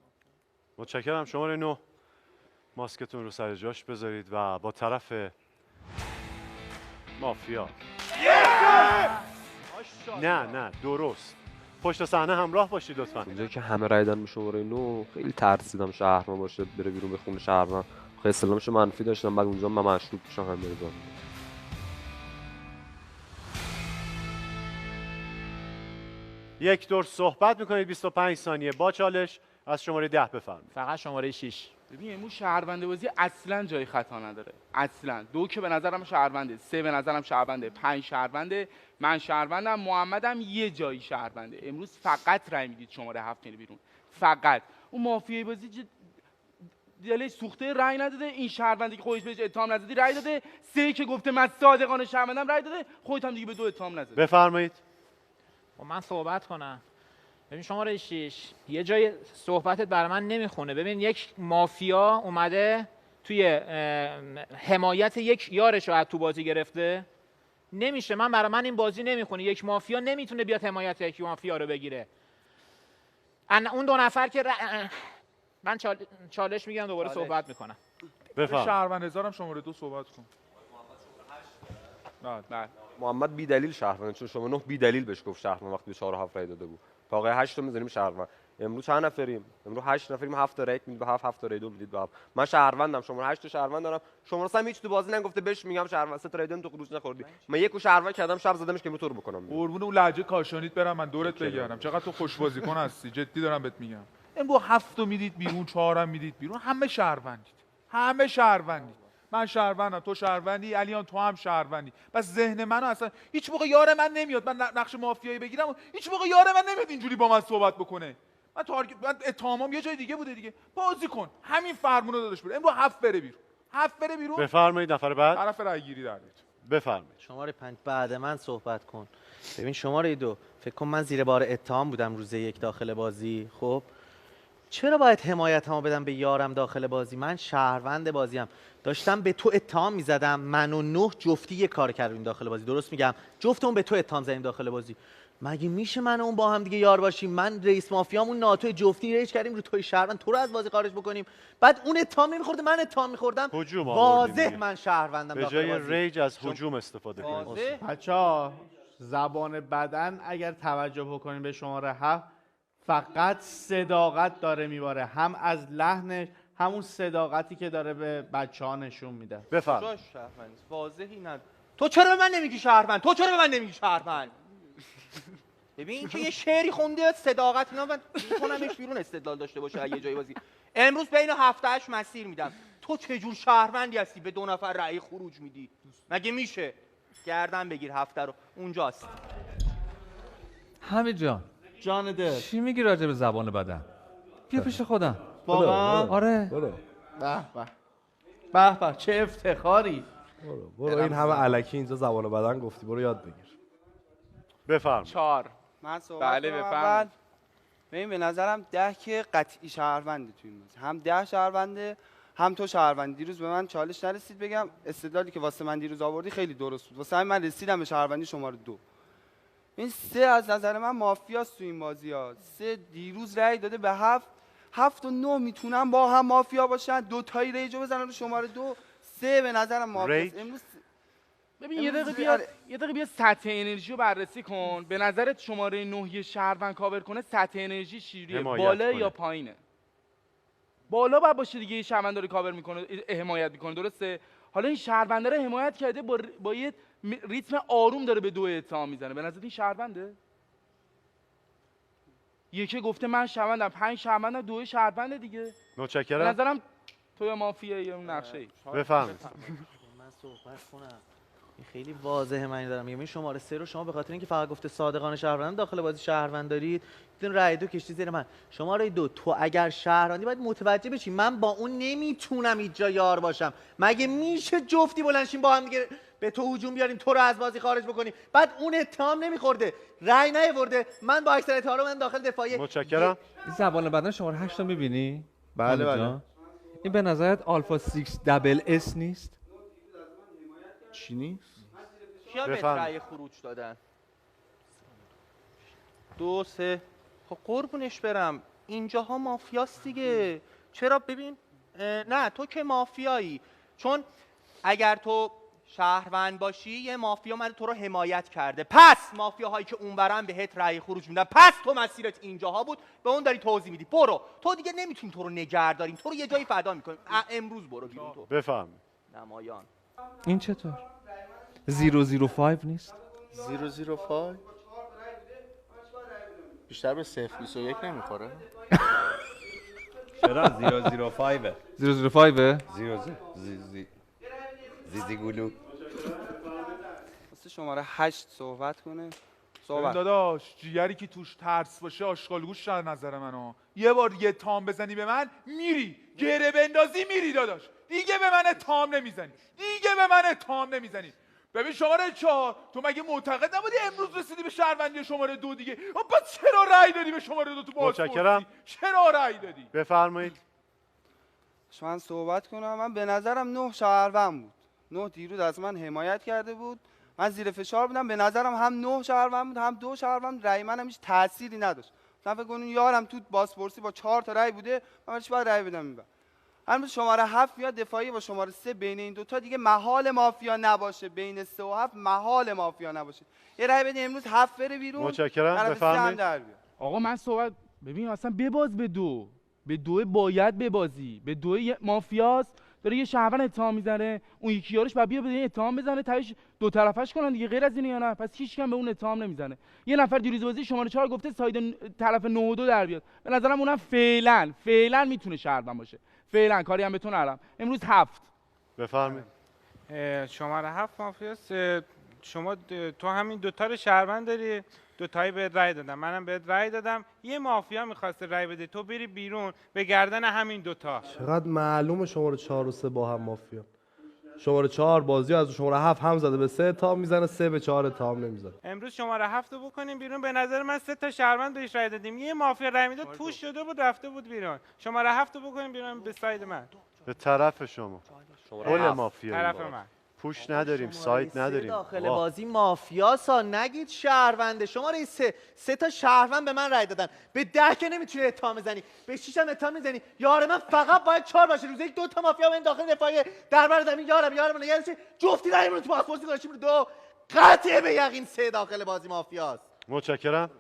[SPEAKER 1] متشکرم. شماره 9 ماسکتون رو سر جاش بذارید و با طرف مافیا. نه درست. پشت صحنه همراه باشید لطفاً.
[SPEAKER 5] اونجایی که همه رای دادن به شماره 9 خیلی ترسیدم شهرمان باشه بره بیرون به خونه شهرمان. خیلی استعلامش منفی داشتم، بعد اونجا من مشکوک میشم هم بره.
[SPEAKER 1] 1 دور صحبت میکنید 25 ثانیه با چالش از شماره 10 بفرمایید.
[SPEAKER 14] فقط شماره 6.
[SPEAKER 9] ببین امروز شهرونده بازی اصلا جای خطا نداره، اصلا. 2 که به نظرم شهرونده، 3 به نظرم شهرونده، 5 شهرونده، من شهروندم، محمدم یه جایی شهرونده. امروز فقط رای میدید شماره 7 میره بیرون، فقط. اون مافیای بازی دلش سوخته رای نداده، این شهروندی که خودش بهش اتهام نزدی رای داده، 3 که گفته من صادقانه شهروندم رای داده، خودت هم دیگه به 2 اتهام نزدی.
[SPEAKER 1] بفرمایید.
[SPEAKER 14] خب من صحبت کنم. ببین شماره 6 یه جای صحبتت برای من نمیخونه. ببین یک مافیا اومده توی حمایت یک یارش رو از تو بازی گرفته. نمیشه، برای من این بازی نمیخونه. یک مافیا نمیتونه بیاد حمایت یک مافیا رو بگیره. اون 2 نفر که من چالش میگم دوباره صحبت میکنم.
[SPEAKER 1] بفرمایید.
[SPEAKER 12] شهروند هزارم شماره 2 صحبت کن.
[SPEAKER 5] نه محمد بی دلیل شهروند، چون شما 9 بی دلیل بهش گفت شهروند وقتی به 4 و 7 رای داده بود. تا آقای 8 رو میذاریم شهروند. امروز چند نفریم؟ امروز 8 نفریم، 7 تا رای میدید به 7 تا رای 2 میدید به 7. من شهروندم، شما 8 تا شهروند دارم. شما اصلا هیچ تو بازی نگفته بهش میگم شهروند، 3 تا رای 2 تو خروج نخوردی. من یکو شهروند کردم، شب زدمش که تو رو بکنم.
[SPEAKER 12] قربون اون لهجه کاشانیت برم من دورت بگیرم. چقدر تو خوش بازیکن هستی، جدی دارم بهت میگم. امروز 7 رو میدید بیرون، 4 هم میدید بیرون، همه شهروندید. همه شهروندید. من شهروندم، تو شهروندی، علیان تو هم شهروندی. بس ذهن منو اصلا هیچ موقع یار من نمیاد. من نقش مافیایی بگیرم و هیچ موقع یار من نمیاد اینجوری با من صحبت بکنه. من اتهامم یه جای دیگه بوده دیگه. بازی کن. همین فرمونو داداش بره. امروز 7 بره بیرون. 7 بره بیرون.
[SPEAKER 1] بفرمایید نفر بعد.
[SPEAKER 12] طرف رای گیری در بیاد.
[SPEAKER 1] بفرمایید.
[SPEAKER 10] شماره 5 بعد من صحبت کن. ببین شماره 2 فکر کن من زیر بار اتهام بودم روز 1 داخل بازی. خب چرا باید حمایتمو بدم به یارم داخل بازی؟ من شهروند بازیم، داشتم به تو اتهام میزدم. من و 9 جفتی یه کار کردیم داخل بازی، درست میگم؟ جفتمون به تو اتهام زدیم داخل بازی. مگه میشه من و اون با هم دیگه یار باشیم؟ من رئیس مافیامون ناتو جفتی ریج کردیم رو توی شهروند، تو رو از بازی خارج بکنیم، بعد اون اتهام نمیخورده من اتهام میخوردم. واضح من شهروندم
[SPEAKER 1] به جای ریج از هجوم استفاده کنید.
[SPEAKER 11] بچه‌ها زبان بدن اگر توجه بکنیم به شماره 7 فقط صداقت داره میباره، هم از لحنش همون صداقتی که داره به بچه‌ها نشون میده.
[SPEAKER 1] بفرم.
[SPEAKER 8] کجاش شهروند نیست؟ واضحی ند. تو چرا به من نمیگی شهروند؟ تو چرا به من نمیگی شهروند؟ ببین این که یه شعری خونده صداقت اینا من میکنمش بیرون استدلال داشته باشه اگه جای بازی. امروز بین 7-8 مسیر میدم. تو چه جور شهروندی هستی به 2 نفر رأی خروج میدی؟ مگه میشه؟ گردن بگیر 7 رو اونجاست.
[SPEAKER 3] حمید جان
[SPEAKER 11] جان دل
[SPEAKER 3] چی میگی راجع به زبان بدن؟ بیا پیش خودم.
[SPEAKER 11] واقعا؟
[SPEAKER 3] آره.
[SPEAKER 11] به به به به چه افتخاری.
[SPEAKER 16] برو این همه الکی اینجا زبان بدن گفتی، برو یاد بگیر.
[SPEAKER 1] بفرم.
[SPEAKER 7] 4 من صحبت
[SPEAKER 9] بله،
[SPEAKER 7] کنم
[SPEAKER 9] بفرمایید.
[SPEAKER 7] اول. ببین به نظرم 10 که قطعی شهرونده تو این بازی، هم 10 شهرونده هم تو شهروند. دیروز به من چالش نرسید بگم استدلالی که واسه من دیروز آوردی خیلی درست بود، واسه همین من رسیدم به شهروندی شماره 2. این 3 از نظر من مافیاست تو این بازی ها. 3 دیروز رأی داده به 7 و 9 میتونن با هم مافیا باشن، 2 تایی ریجو بزنن رو شماره 2. 3 به نظرم مافیاست. امروز
[SPEAKER 9] ببین یه دقیقه بیا سطح انرژی رو بررسی کن. به نظرت شماره 9 شهروند کاور کنه سطح انرژی چجوریه؟ بالا یا پایینه؟ بالا باید باشه دیگه. یه شهروند داره کاور میکنه، حمایت میکنه، درسته؟ حالا این شهرونده رو حمایت کرده، با یه ریتم آروم داره به 2 اتهام میزنه. به نظرت این شهرونده؟ یکی گفته من شهروندم، 5 شهروندم، 2 شهرونده دیگه.
[SPEAKER 1] متشکرم.
[SPEAKER 9] به نظرم تو یا مافیایی یا اون نقشه‌ای.
[SPEAKER 1] بفرمایید.
[SPEAKER 10] من صحبت کنم. این خیلی واضحه من دارم میگم. این شماره 3 رو شما به خاطر اینکه فقط گفته صادقانه شهروند داخل بازی شهروند دارید، دیدین رأی 2 کشتی زیر من. شماره 2 تو اگر شهروندی باید متوجه بشی من با اون نمیتونم هیچ جا یار باشم. مگه میشه جفتی بلنشین با هم دیگه به تو هجوم بیاریم، تو رو از بازی خارج بکنیم، بعد اون اتهام نمیخورده، رأی نیاورده، من با اکثریت ها رو من داخل دفاعی.
[SPEAKER 1] متشکرم.
[SPEAKER 3] این زبان بدن شماره 8 رو میبینی؟
[SPEAKER 16] بله بله.
[SPEAKER 3] این به نظرت آلفا 6 دبل اس نیست؟
[SPEAKER 16] چی نیست؟
[SPEAKER 8] کیا بهت رأی خروج دادن؟ 2 3 خب قربونش برم اینجاها مافیاست دیگه. چرا؟ ببین نه تو که مافیایی، چون اگر تو شهروند باشی یه مافیا من تو رو حمایت کرده، پس مافیاهایی که اونورن بهت رأی خروج میدن، پس تو مسیرت اینجاها بود، به اون داری توضیح میدی. برو، تو دیگه نمیتونی تو رو نگهداریم، تو رو یه جایی فدا میکنیم. امروز برو بیرون. تو
[SPEAKER 1] بفهم.
[SPEAKER 8] نمایان.
[SPEAKER 3] این چطور؟ 005 نیست؟
[SPEAKER 11] 005 بیشتر به 021 نمیخوره؟
[SPEAKER 2] چرا 005
[SPEAKER 3] 005
[SPEAKER 2] زیزی گلو.
[SPEAKER 7] واسه شماره 8 صحبت کنه.
[SPEAKER 12] ببین
[SPEAKER 7] صحبت.
[SPEAKER 12] داداش جیگری که توش ترس باشه آشغالگوش در نظر منو. یه بار یه تام بزنی به من میری، گره بندازی میری داداش. دیگه به من تام نمیزنی، دیگه به من تام نمیزنی. ببین شماره 4 تو مگه معتقد نبودی امروز رسیدی به شهروندی شماره 2 دیگه؟ پس چرا رأی دادی به شماره 2 تو بازپرسی؟
[SPEAKER 1] متشکرم.
[SPEAKER 12] چرا رأی دادی؟
[SPEAKER 1] بفرمایید.
[SPEAKER 7] من صحبت کنم. من به نظرم 9 شهروند بود. 9 دیروز از من حمایت کرده بود، من زیر فشار بودم. به نظرم هم 9 شهروند بود هم 2 شهروند. رأی منم هیچ تأثیری نداشت. من فکر کنم یارم تو بازپرسی با 4 تا رأی بوده، من چی باید رأی بدم این بر. همین شماره 7 میاد دفاعی با شماره 3. بین این دوتا دیگه محال مافیا نباشه، بین 3 و 7 محال مافیا نباشه. یه رأی بدین امروز 7 بره بیرون.
[SPEAKER 1] متشکرم. بفرمایید.
[SPEAKER 9] آقا من صحبت ببین اصلا بباز به 2. به 2 باید ببازی. به 2 مافیاست داره یه شهروند اتهام میزنه، اون یکی یارش بعد بیا به این اتهام بزنه، تاش دو طرفش کنن دیگه. غیر از اینه یا نه؟ پس هیچ کم به اون اتهام نمیزنه. یه نفر دیروز بازی شماره 4 گفته ساید طرف 9 و 2 در بیاد. به نظرم اونم فعلا میتونه شهروند باشه. فعلا کاری هم بهتون ندارم. امروز 7.
[SPEAKER 1] بفرمایید.
[SPEAKER 6] شماره 7 مافیاست. شما تو همین دوتا رو شهروند داری، دوتایی بهت رأی دادم، منم بهت رأی دادم. یه مافیا میخواسته رأی بده تو بری بیرون به گردن همین دوتا.
[SPEAKER 16] چقدر معلومه شماره 4 و 3 با هم مافیا. شماره 4 بازی از شماره 7 هم زده به 3 اتهام میزنه، 3 به 4 اتهام نمیزنه.
[SPEAKER 6] امروز شماره 7 رو بکنیم بیرون. به نظر من 3 تا شهروند بهش رأی دادیم، یه مافیا رأی میداد پوش شده بود رفته بود بیرون. شماره 7 رو بکنیم بیرون به ساید من.
[SPEAKER 1] به طرف شما. کل مافیا.
[SPEAKER 6] طرف من.
[SPEAKER 1] پوش نداریم، سایت نداریم.
[SPEAKER 10] داخل بازی مافیاسا، نگید شهرونده. شماره 3 تا شهروند به من رأی دادن، به 10 که نمیتونی اتهام بزنی، به 6 هم اتهام میزنی. یار من فقط باید 4 باشه. روز یک 2 تا مافیا من داخل دفاعی در بر زمین یارم نگردش جفتی رأی رو تو پاسپورتی گذاشتیم رو 2. قطعه به یقین 3 داخل بازی مافیاست.
[SPEAKER 1] متشکرم.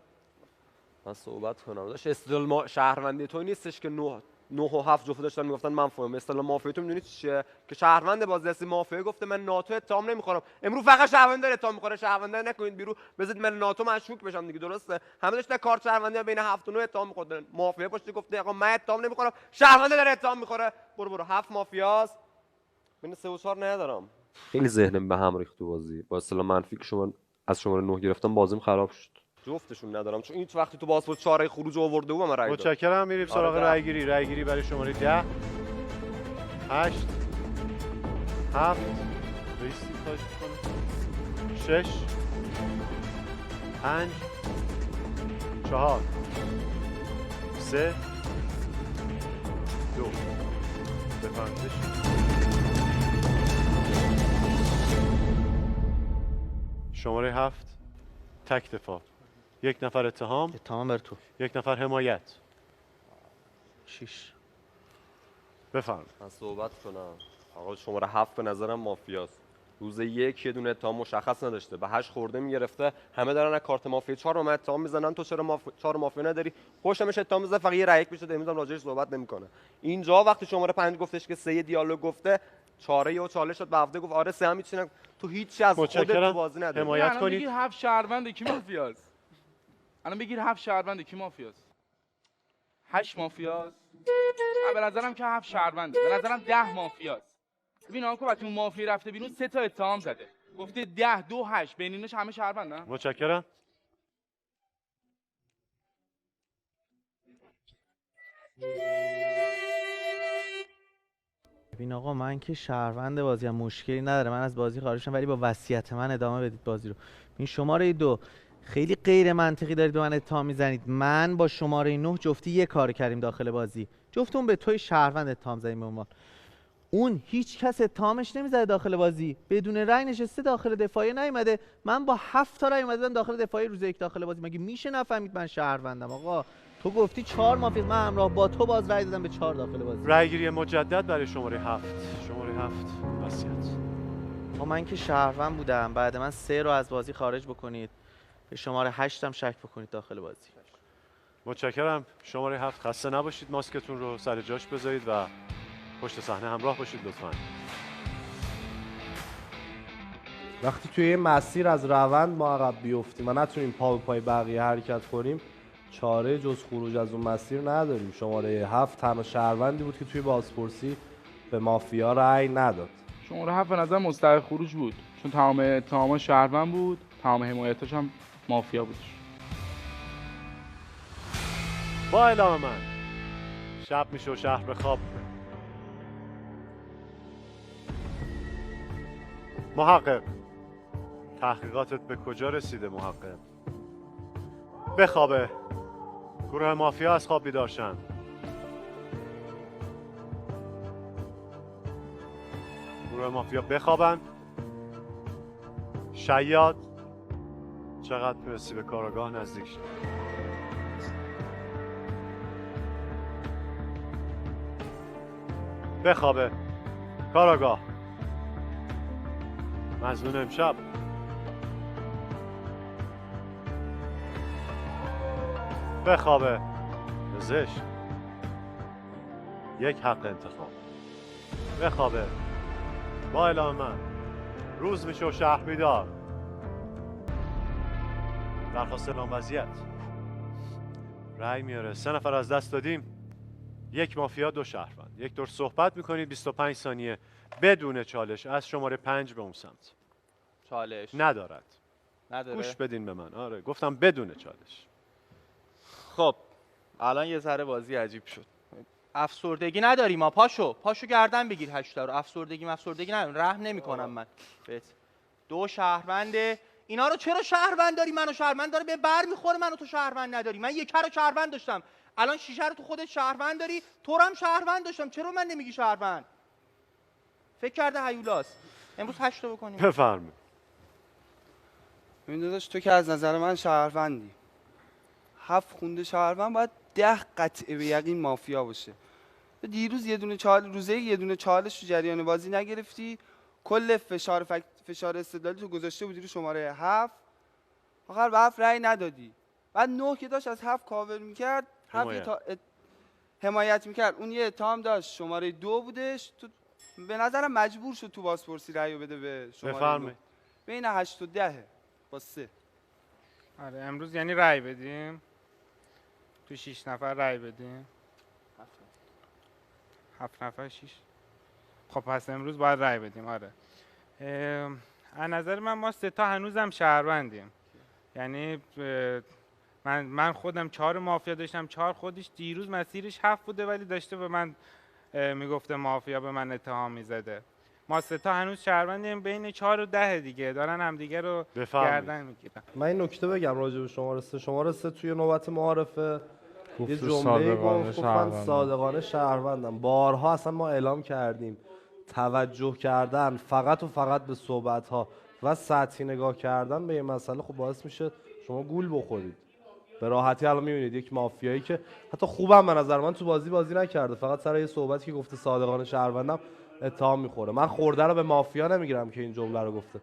[SPEAKER 5] من صحبت کنم. داش استدلال شهروندی تو نیستش که 9 9 و 7 جفت داشتن میگفتن من فهمم. اصطلاح مافیاتون میدونید چیه؟ که شهروند بازی هستی مافیا گفته من ناتو اتهام نمیخورم. امروز فقط شهروند داره اتهام میخوره. شهروند نکنید بیرون بذارید من ناتو مشکوک بشم دیگه. درسته؟ همه داشتن کارت شهروندی بین 7 و 9 اتهام میخوردن. مافیا پشت گفته آقا من اتهام نمیخورم. شهروند داره اتهام میخوره. برو 7 مافیاست. من 3 و 4 ندارم. خیلی ذهنم به هم ریخت تو بازی. با اصطلاح منفی که شما از شماره 9 گرفتم بازیم خراب شد. جفتشون ندارم چون هیچ وقتی تو پاسپورت 4 خروج آورده بودم رای دادم.
[SPEAKER 1] متشکرم. میریم سراغ رای گیری برای شماره 10 8 7 6 5 4 3 2 بفرمایید. شماره 7 تک دفاع. یک نفر اتهام
[SPEAKER 10] بر تو،
[SPEAKER 1] یک نفر حمایت.
[SPEAKER 10] 6
[SPEAKER 5] بفرمایید. من صحبت کنم. آقا شماره 7 به نظرم مافیاست. روز یک یه دونه اتهام مشخص نداشته، به 8 خورده میگرفته، همه دارن از کارت مافیا 4 به من اتهام میزنن. تو چرا 4 مافیا نداری؟ خوشمش اتهام میزنه، فقط یه رای یک میشه. امروز هم راجعش صحبت نمیکنه. اینجا وقتی شماره 5 گفتش که 3 دیالوگ گفته، 4 و چالش شد به هفته گفت آره 3 هم میچینم. تو هیچ از خودت تو بازی نداری.
[SPEAKER 1] حمایت کنید.
[SPEAKER 9] بگیر 7 شهرونده کی مافیاست؟ الان بگیر 7 شهرونده کی مافیاست؟ 8 مافیاست؟ به نظرم که 7 شهرونده. به نظرم 10 مافیاست. ببین آقا وقتی اون مافیا رفته بیرون 3 تا اتهام زده. گفته 10 2 8 بین ایناش همه شهروندن.
[SPEAKER 1] متشکرم.
[SPEAKER 10] ببین آقا من که شهروند بازی هم مشکلی نداره، من از بازی خارج شدم، ولی با وصیت من ادامه بدید بازی رو. این شماره 2 خیلی غیر منطقی دارید به من اتهام میزنید. من با شماره 9 جفتی یه کار کردیم داخل بازی. جفتمون به توی شهروند اتهام زدیم. به عنوان اون هیچ کس اتهامش نمیزده داخل بازی، بدون رأی نشسته داخل دفاعی نیومده. من با 7 تا رأی اومدم داخل دفاعی روز یک داخل بازی. مگه میشه نفهمید من شهروندم؟ آقا تو گفتی 4 مافیا، من همراه با تو باز رأی دادم به 4 داخل بازی.
[SPEAKER 1] رأی گیری مجدد برای شماره 7. شماره 7 وصیت.
[SPEAKER 10] من که شهروند بودم، بعد من 3 رو از بازی خارج بکنید، به شماره 8 هم شک بکنید داخل بازی.
[SPEAKER 1] متشکرم. شماره 7 خسته نباشید. ماسکتون رو سر جاش بذارید و پشت صحنه همراه باشید لطفاً.
[SPEAKER 16] وقتی توی یه مسیر از روند ما عقب بیفتیم و نتونیم پا به پای بقیه حرکت کنیم، چاره جز خروج از اون مسیر نداریم. شماره 7 تنها شهروندی بود که توی بازپرسی به مافیا رأی نداد.
[SPEAKER 9] شماره 7 به نظر مستحق خروج بود، چون تمام اتهام‌ها شهروند بود، تمام حمایتاش هم مافیا بود.
[SPEAKER 1] با اعلام من شب میشه و شهر به خواب. محقق، تحقیقاتت به کجا رسیده محقق؟ بخوابه. گروه مافیا از خواب بیدار شن. گروه مافیا بخوابن. شیاد چقدر میرسی به کاراگاه نزدیک شد. بخوابه. کاراگاه مظنون امشب. بخوابه. پزشک یک حق انتخاب. بخوابه. با اعلام من روز میشه و شهر بیدار. درخواست اعلام وضعیت. رأی میاره 3 نفر از دست دادیم. 1 مافیا 2 شهروند. یک دور صحبت میکنید 25 ثانیه بدون چالش از شماره 5 به اون سمت.
[SPEAKER 8] چالش
[SPEAKER 1] ندارد.
[SPEAKER 8] نداره.
[SPEAKER 1] گوش بدین به من. آره گفتم بدون چالش.
[SPEAKER 8] خب الان یه ذره بازی عجیب شد. افسردگی نداری ما. پاشو گردن بگیر 8 تا رو. افسردگی ندارم. رحم نمیکنم من بهت. 2 شهرونده. اینا رو چرا شهروند داری؟ منو شهروند داره به بر میخوره. منو تو شهروند نداری. من 1 رو شهروند داشتم، الان 6 رو تو خودت شهروند داری. تو هم شهروند داشتم، چرا من نمیگی شهروند؟ فکر کرده هیولاست. امروز 8 تا بکنیم.
[SPEAKER 1] بفرمایید.
[SPEAKER 7] ببین داداش، تو که از نظر من شهروندی. 7 خونده شهروند باید 10 قطعه به یقین مافیا باشه. دیروز یه دونه چالش تو جریان بازی نگرفتی، کل فشار استدلالی تو گذاشته بودی رو شماره 7، آخر به 7 رأی ندادی. بعد 9 که داشت از 7 کاور میکرد، حمایت میکرد اون یه اتهام داشت شماره 2 بودش تو به نظرم مجبور شد تو بازپرسی رأی بده به شماره 2
[SPEAKER 1] بفرمایید.
[SPEAKER 7] بین 8 و 10 با 3.
[SPEAKER 6] آره امروز یعنی رأی بدیم تو 6 نفر رأی بدیم 7 نفر 6 خب پس امروز باید رأی بدیم. آره از نظر ما 3 تا هنوزم شهروندیم. یعنی من خودم 4 مافیا داشتم، 4 خودش دیروز مسیرش 7 بوده ولی داشته به من میگفته مافیا، به من اتهام میزده. ما 3 تا هنوز شهروندیم، بین 4 و 10 دیگه دارن همدیگه رو گردن میگیرن.
[SPEAKER 16] من این نکته بگم راجع به شماره 3 توی نوبت معارفه یه جمله
[SPEAKER 15] صادقانه
[SPEAKER 16] گفت من
[SPEAKER 15] شهروندم.
[SPEAKER 16] صادقانه شهروندم. بارها اصلا ما اعلام کردیم توجه کردن فقط و فقط به صحبت‌ها و سطحی نگاه کردن به یه مسئله خب باعث میشه شما گول بخورید. به راحتی الان میبینید یک مافیایی که حتی خوبم به نظر من تو بازی نکرده، فقط سر یه صحبتی که گفته صادقانه شهروندم اتهام میخوره. من خورده رو به مافیا نمیگیرم که این جمله رو گفته،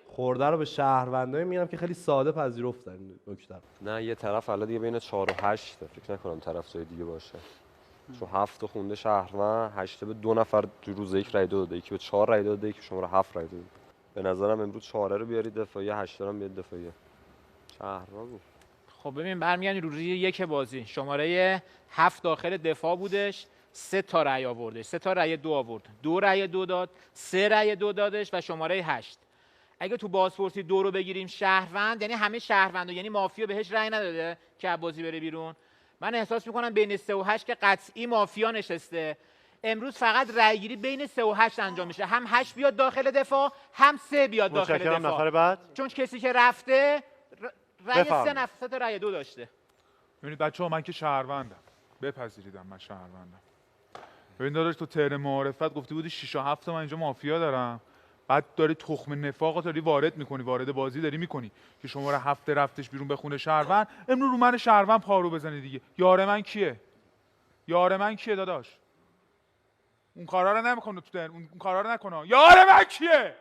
[SPEAKER 16] خورده رو به شهروندایی میگیرم که خیلی ساده پذیرفتن این نکته.
[SPEAKER 5] نه یه طرف الان دیگه بین 4 و 8 فکر نکنم طرفدار دیگه باشه. چون 7 خونده شهروند، 8 به 2 نفر تو روز یک رای داده، یکی به 4 رای داده، یکی شما رو 7 رای داده. به نظرم امروز 4 رو بیارید دفاعیه، 8 رو هم بیارید دفاعیه. شهروند بود.
[SPEAKER 14] خب ببین برمیگردیم رو روز یک بازی شماره 7 داخل دفاع بودش، 3 تا رأی آوردش، 3 تا رأی 2 آورد، 2 رأی 2 داد، 3 رأی 2 دادش و شماره 8. اگه تو بازپرسی 2 رو بگیریم شهروند، یعنی همه شهروند، یعنی مافیا بهش رأی نداده که از بازی بره بیرون. من احساس میکنم بین 3 و 8 که قطعی مافیا نشسته. امروز فقط رأیگیری بین 3 و 8 انجام میشه، هم 8 بیاد داخل دفاع، هم 3 بیاد داخل دفاع.
[SPEAKER 1] متشکرم. نفر بعد.
[SPEAKER 14] چون کسی که رفته رأی 3
[SPEAKER 1] بفرمایید.
[SPEAKER 14] نفر 3 تا رأی 2 داشته.
[SPEAKER 12] ببینید بچه‌ها من که شهروندم، بپذیریدم من شهروندم. ببین داداش تو ترن معارفت گفته بودی 6 و 7 من اینجا مافیا دارم، بعد داری تخم نفاقو داری وارد میکنی، وارد بازی داری میکنی که شما رو 7 رفتش بیرون بخونه شهروند، امروز رو من شهروند پارو بزنی دیگه. یار من کیه؟ یار من کیه داداش؟ اون کارا رو نمیکنه تو اون کارا رو نکنه. یار من کیه؟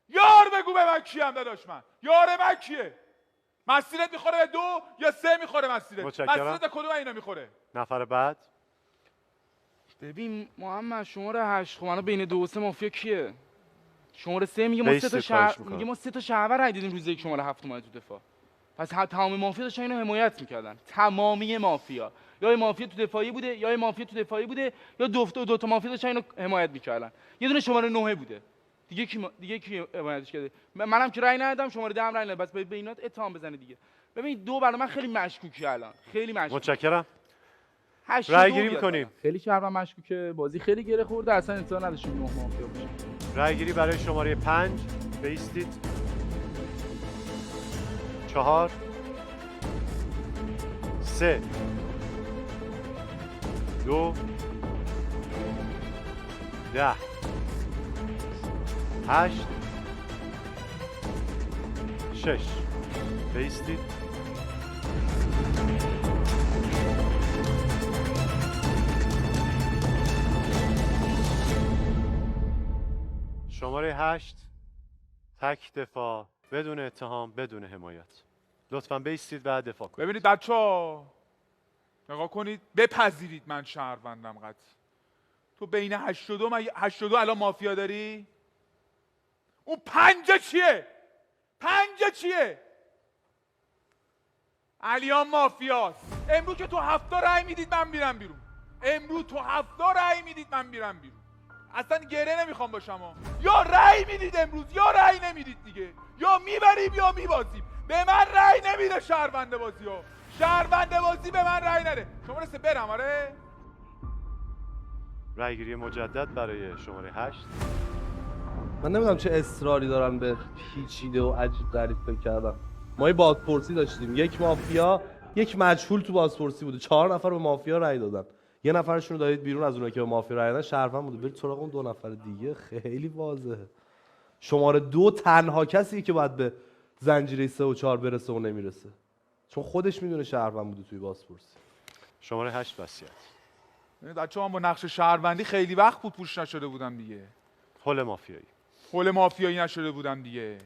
[SPEAKER 12] یار بگو به من کیم داداش من. یار من کیه؟ مسیرت میخوره به 2 یا 3 میخوره مسیرت؟
[SPEAKER 1] متشکرم.
[SPEAKER 12] مسیرت کدوم اینا میخوره؟
[SPEAKER 1] نفر بعد.
[SPEAKER 9] ببین محمد شماره 8 خب الان بین 2 و 3 مافیا کیه؟ شماره 3 میگه ما
[SPEAKER 1] بیست
[SPEAKER 9] 3 تا
[SPEAKER 1] کارش میکنم.
[SPEAKER 9] میگه ما 3 تا شهروند رای دیدیم روز یک شماره 7 اومد تو دفاع. پس تمام مافیا داشتن اینو حمایت میکردن. تمامی مافیا. یا یه مافیا تو دفاعی بوده، یا یه مافیا تو دفاعی بوده، یا دو تا مافیا داشتن اینو حمایت میکردن. یه دونه شماره 9 بوده. دیگه کی حمایتش کرده؟ منم که رای ندادم، شماره 10 هم رای نداد. بس به اینات اتهام بزنه دیگه. ببین 2 برای من خیلی مشکوکه الان. خیلی مشکوکه.
[SPEAKER 1] متشکرم.
[SPEAKER 9] 8
[SPEAKER 1] رای گیری میکنیم.
[SPEAKER 9] خیلی شهروند مشکوکه، بازی خیلی گره خورده، اصلا انتظار نداشتیم 9 مافیا باشه.
[SPEAKER 1] رای گیری برای شماره 5 بایستید. 4 3 2 10 8 6 بایستید. شماره 8 تک دفاع بدون اتهام بدون حمایت. لطفاً بایستید و دفاع کنید.
[SPEAKER 12] ببینید بچه‌ها نگاه کنید، بپذیرید من شهروندم قطعی. تو بین 8 و 2 من 8 و 2 الان مافیا داری؟ اون 5 چیه؟ 5 چیه؟ علیان مافیاست. امروز که تو 7 رأی میدید من میرم بیرون. امروز تو 7 رأی میدید من میرم بیرون. اصلا گره نمیخوام باشم ها. یا رأی میدید امروز یا رأی نمیدید دیگه. یا میبریم یا میبازیم. به من رأی نمیده شهروند بازی ها. شهروند بازی به من رأی نده. شماره 3 برم آره؟
[SPEAKER 1] رای گیری مجدد برای شماره 8.
[SPEAKER 16] من نمیدونم چه اصراری دارن به پیچیده و عجیب غریب فکر کردن. ما یه بازپرسی داشتیم، یک مافیا یک مجهول تو بازپرسی بوده، 4 نفر به مافیا رأی دادن، یه نفرشون رو دادید بیرون از اونایی که به مافیا رأی دادن شهروند بوده. برید سراغ اون 2 نفر دیگه. خیلی واضحه. شماره 2 تنها کسیه که باید به زنجیره 3 و 4 برسه و نمیرسه، چون خودش میدونه شهروند بوده توی بازپرسی.
[SPEAKER 1] شماره 8 وصیت.
[SPEAKER 12] بچه‌ها من با نقش شهروندی خیلی وقت بود پوش نشده بودم دیگه.
[SPEAKER 1] حل مافیایی.
[SPEAKER 12] حل مافیایی نشده بودم دیگه.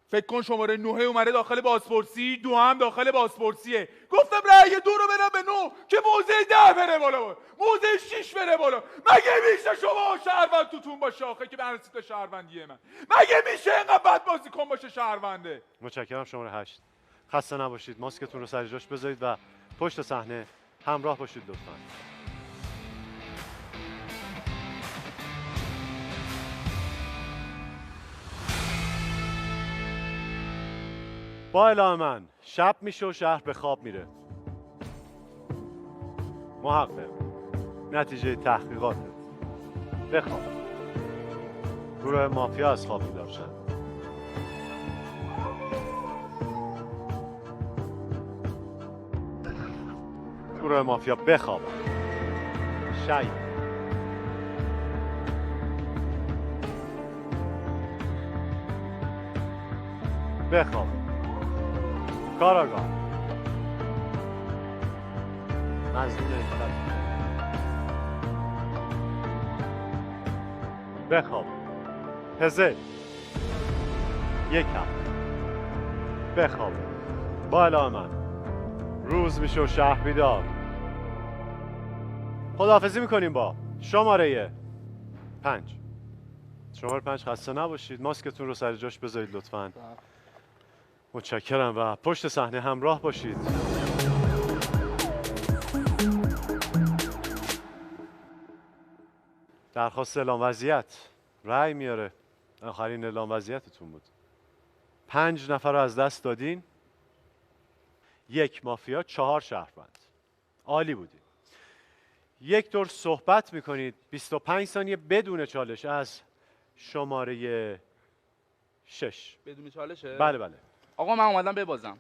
[SPEAKER 12] فکر کن شماره 9 اومده داخل بازپرسی، 2 هم داخل بازپرسیه. گفتم رأی 2 رو بدم به 9 که موزه 10 بره بالا، موزه 6 بره بالا. مگه میشه شما شهروند توتون باشه آخه که برسید به شهروندی من؟ مگه میشه اینقدر بد بازیکن باشه شهرونده؟
[SPEAKER 1] متشکرم. شماره 8 خسته نباشید. ماسکتون رو سر جاش بذارید و پشت صحنه همراه باشید لطفاً. با اعلام من شب میشه و شهر به خواب میره. محقق نتیجه تحقیقات بخواب. گروه مافیا از خواب بیدار شد. گروه مافیا بخواب. شاید بخواب. کاراگاه مظنون اطلاع بخواب. پزشک یک هم بخواب. با اعلام من روز میشه و شهر بیدار. خداحافظی میکنیم با شماره 5. شماره 5 خسته نباشید. ماسکتون رو سر جاش بذارید لطفاً. متشکرم و پشت صحنه همراه باشید. درخواست اعلام وضعیت. رأی میاره. آخرین اعلام وضعیتتون بود. 5 نفر رو از دست دادین. 1 مافیا، 4 شهروند. عالی بودید. یک دور صحبت میکنید. 25 ثانیه بدون چالش از شماره 6.
[SPEAKER 9] بدون چالشه؟
[SPEAKER 1] بله بله.
[SPEAKER 9] آقا من اومدم ببازم.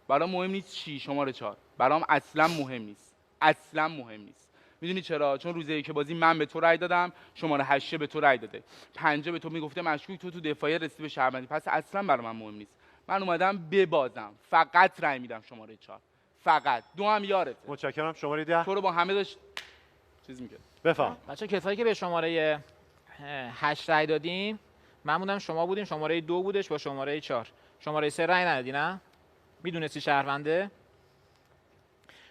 [SPEAKER 9] برام مهم نیست چی شماره 4. برام اصلا مهم نیست. اصلا مهم نیست. میدونی چرا؟ چون روزی که بازی من به تو رأی دادم، شماره 8 به تو رأی داده. 5 به تو میگفته مشکوک، تو دفاعی رسیدی به شهروندی. پس اصلا برام من مهم نیست. من اومدم ببازم. فقط رأی میدم شماره 4. فقط. 2 هم یارته.
[SPEAKER 1] متشکرم. شماره 10.
[SPEAKER 9] تو رو با همه داشت چیز میگه.
[SPEAKER 1] بفهم.
[SPEAKER 14] بچه کسایی که به شماره 8 رای دادیم، من بودم، شما بودیم، شماره 2 بودش با شماره 4. شماره 3 رای ندادی نه؟ میدونستی شهرونده؟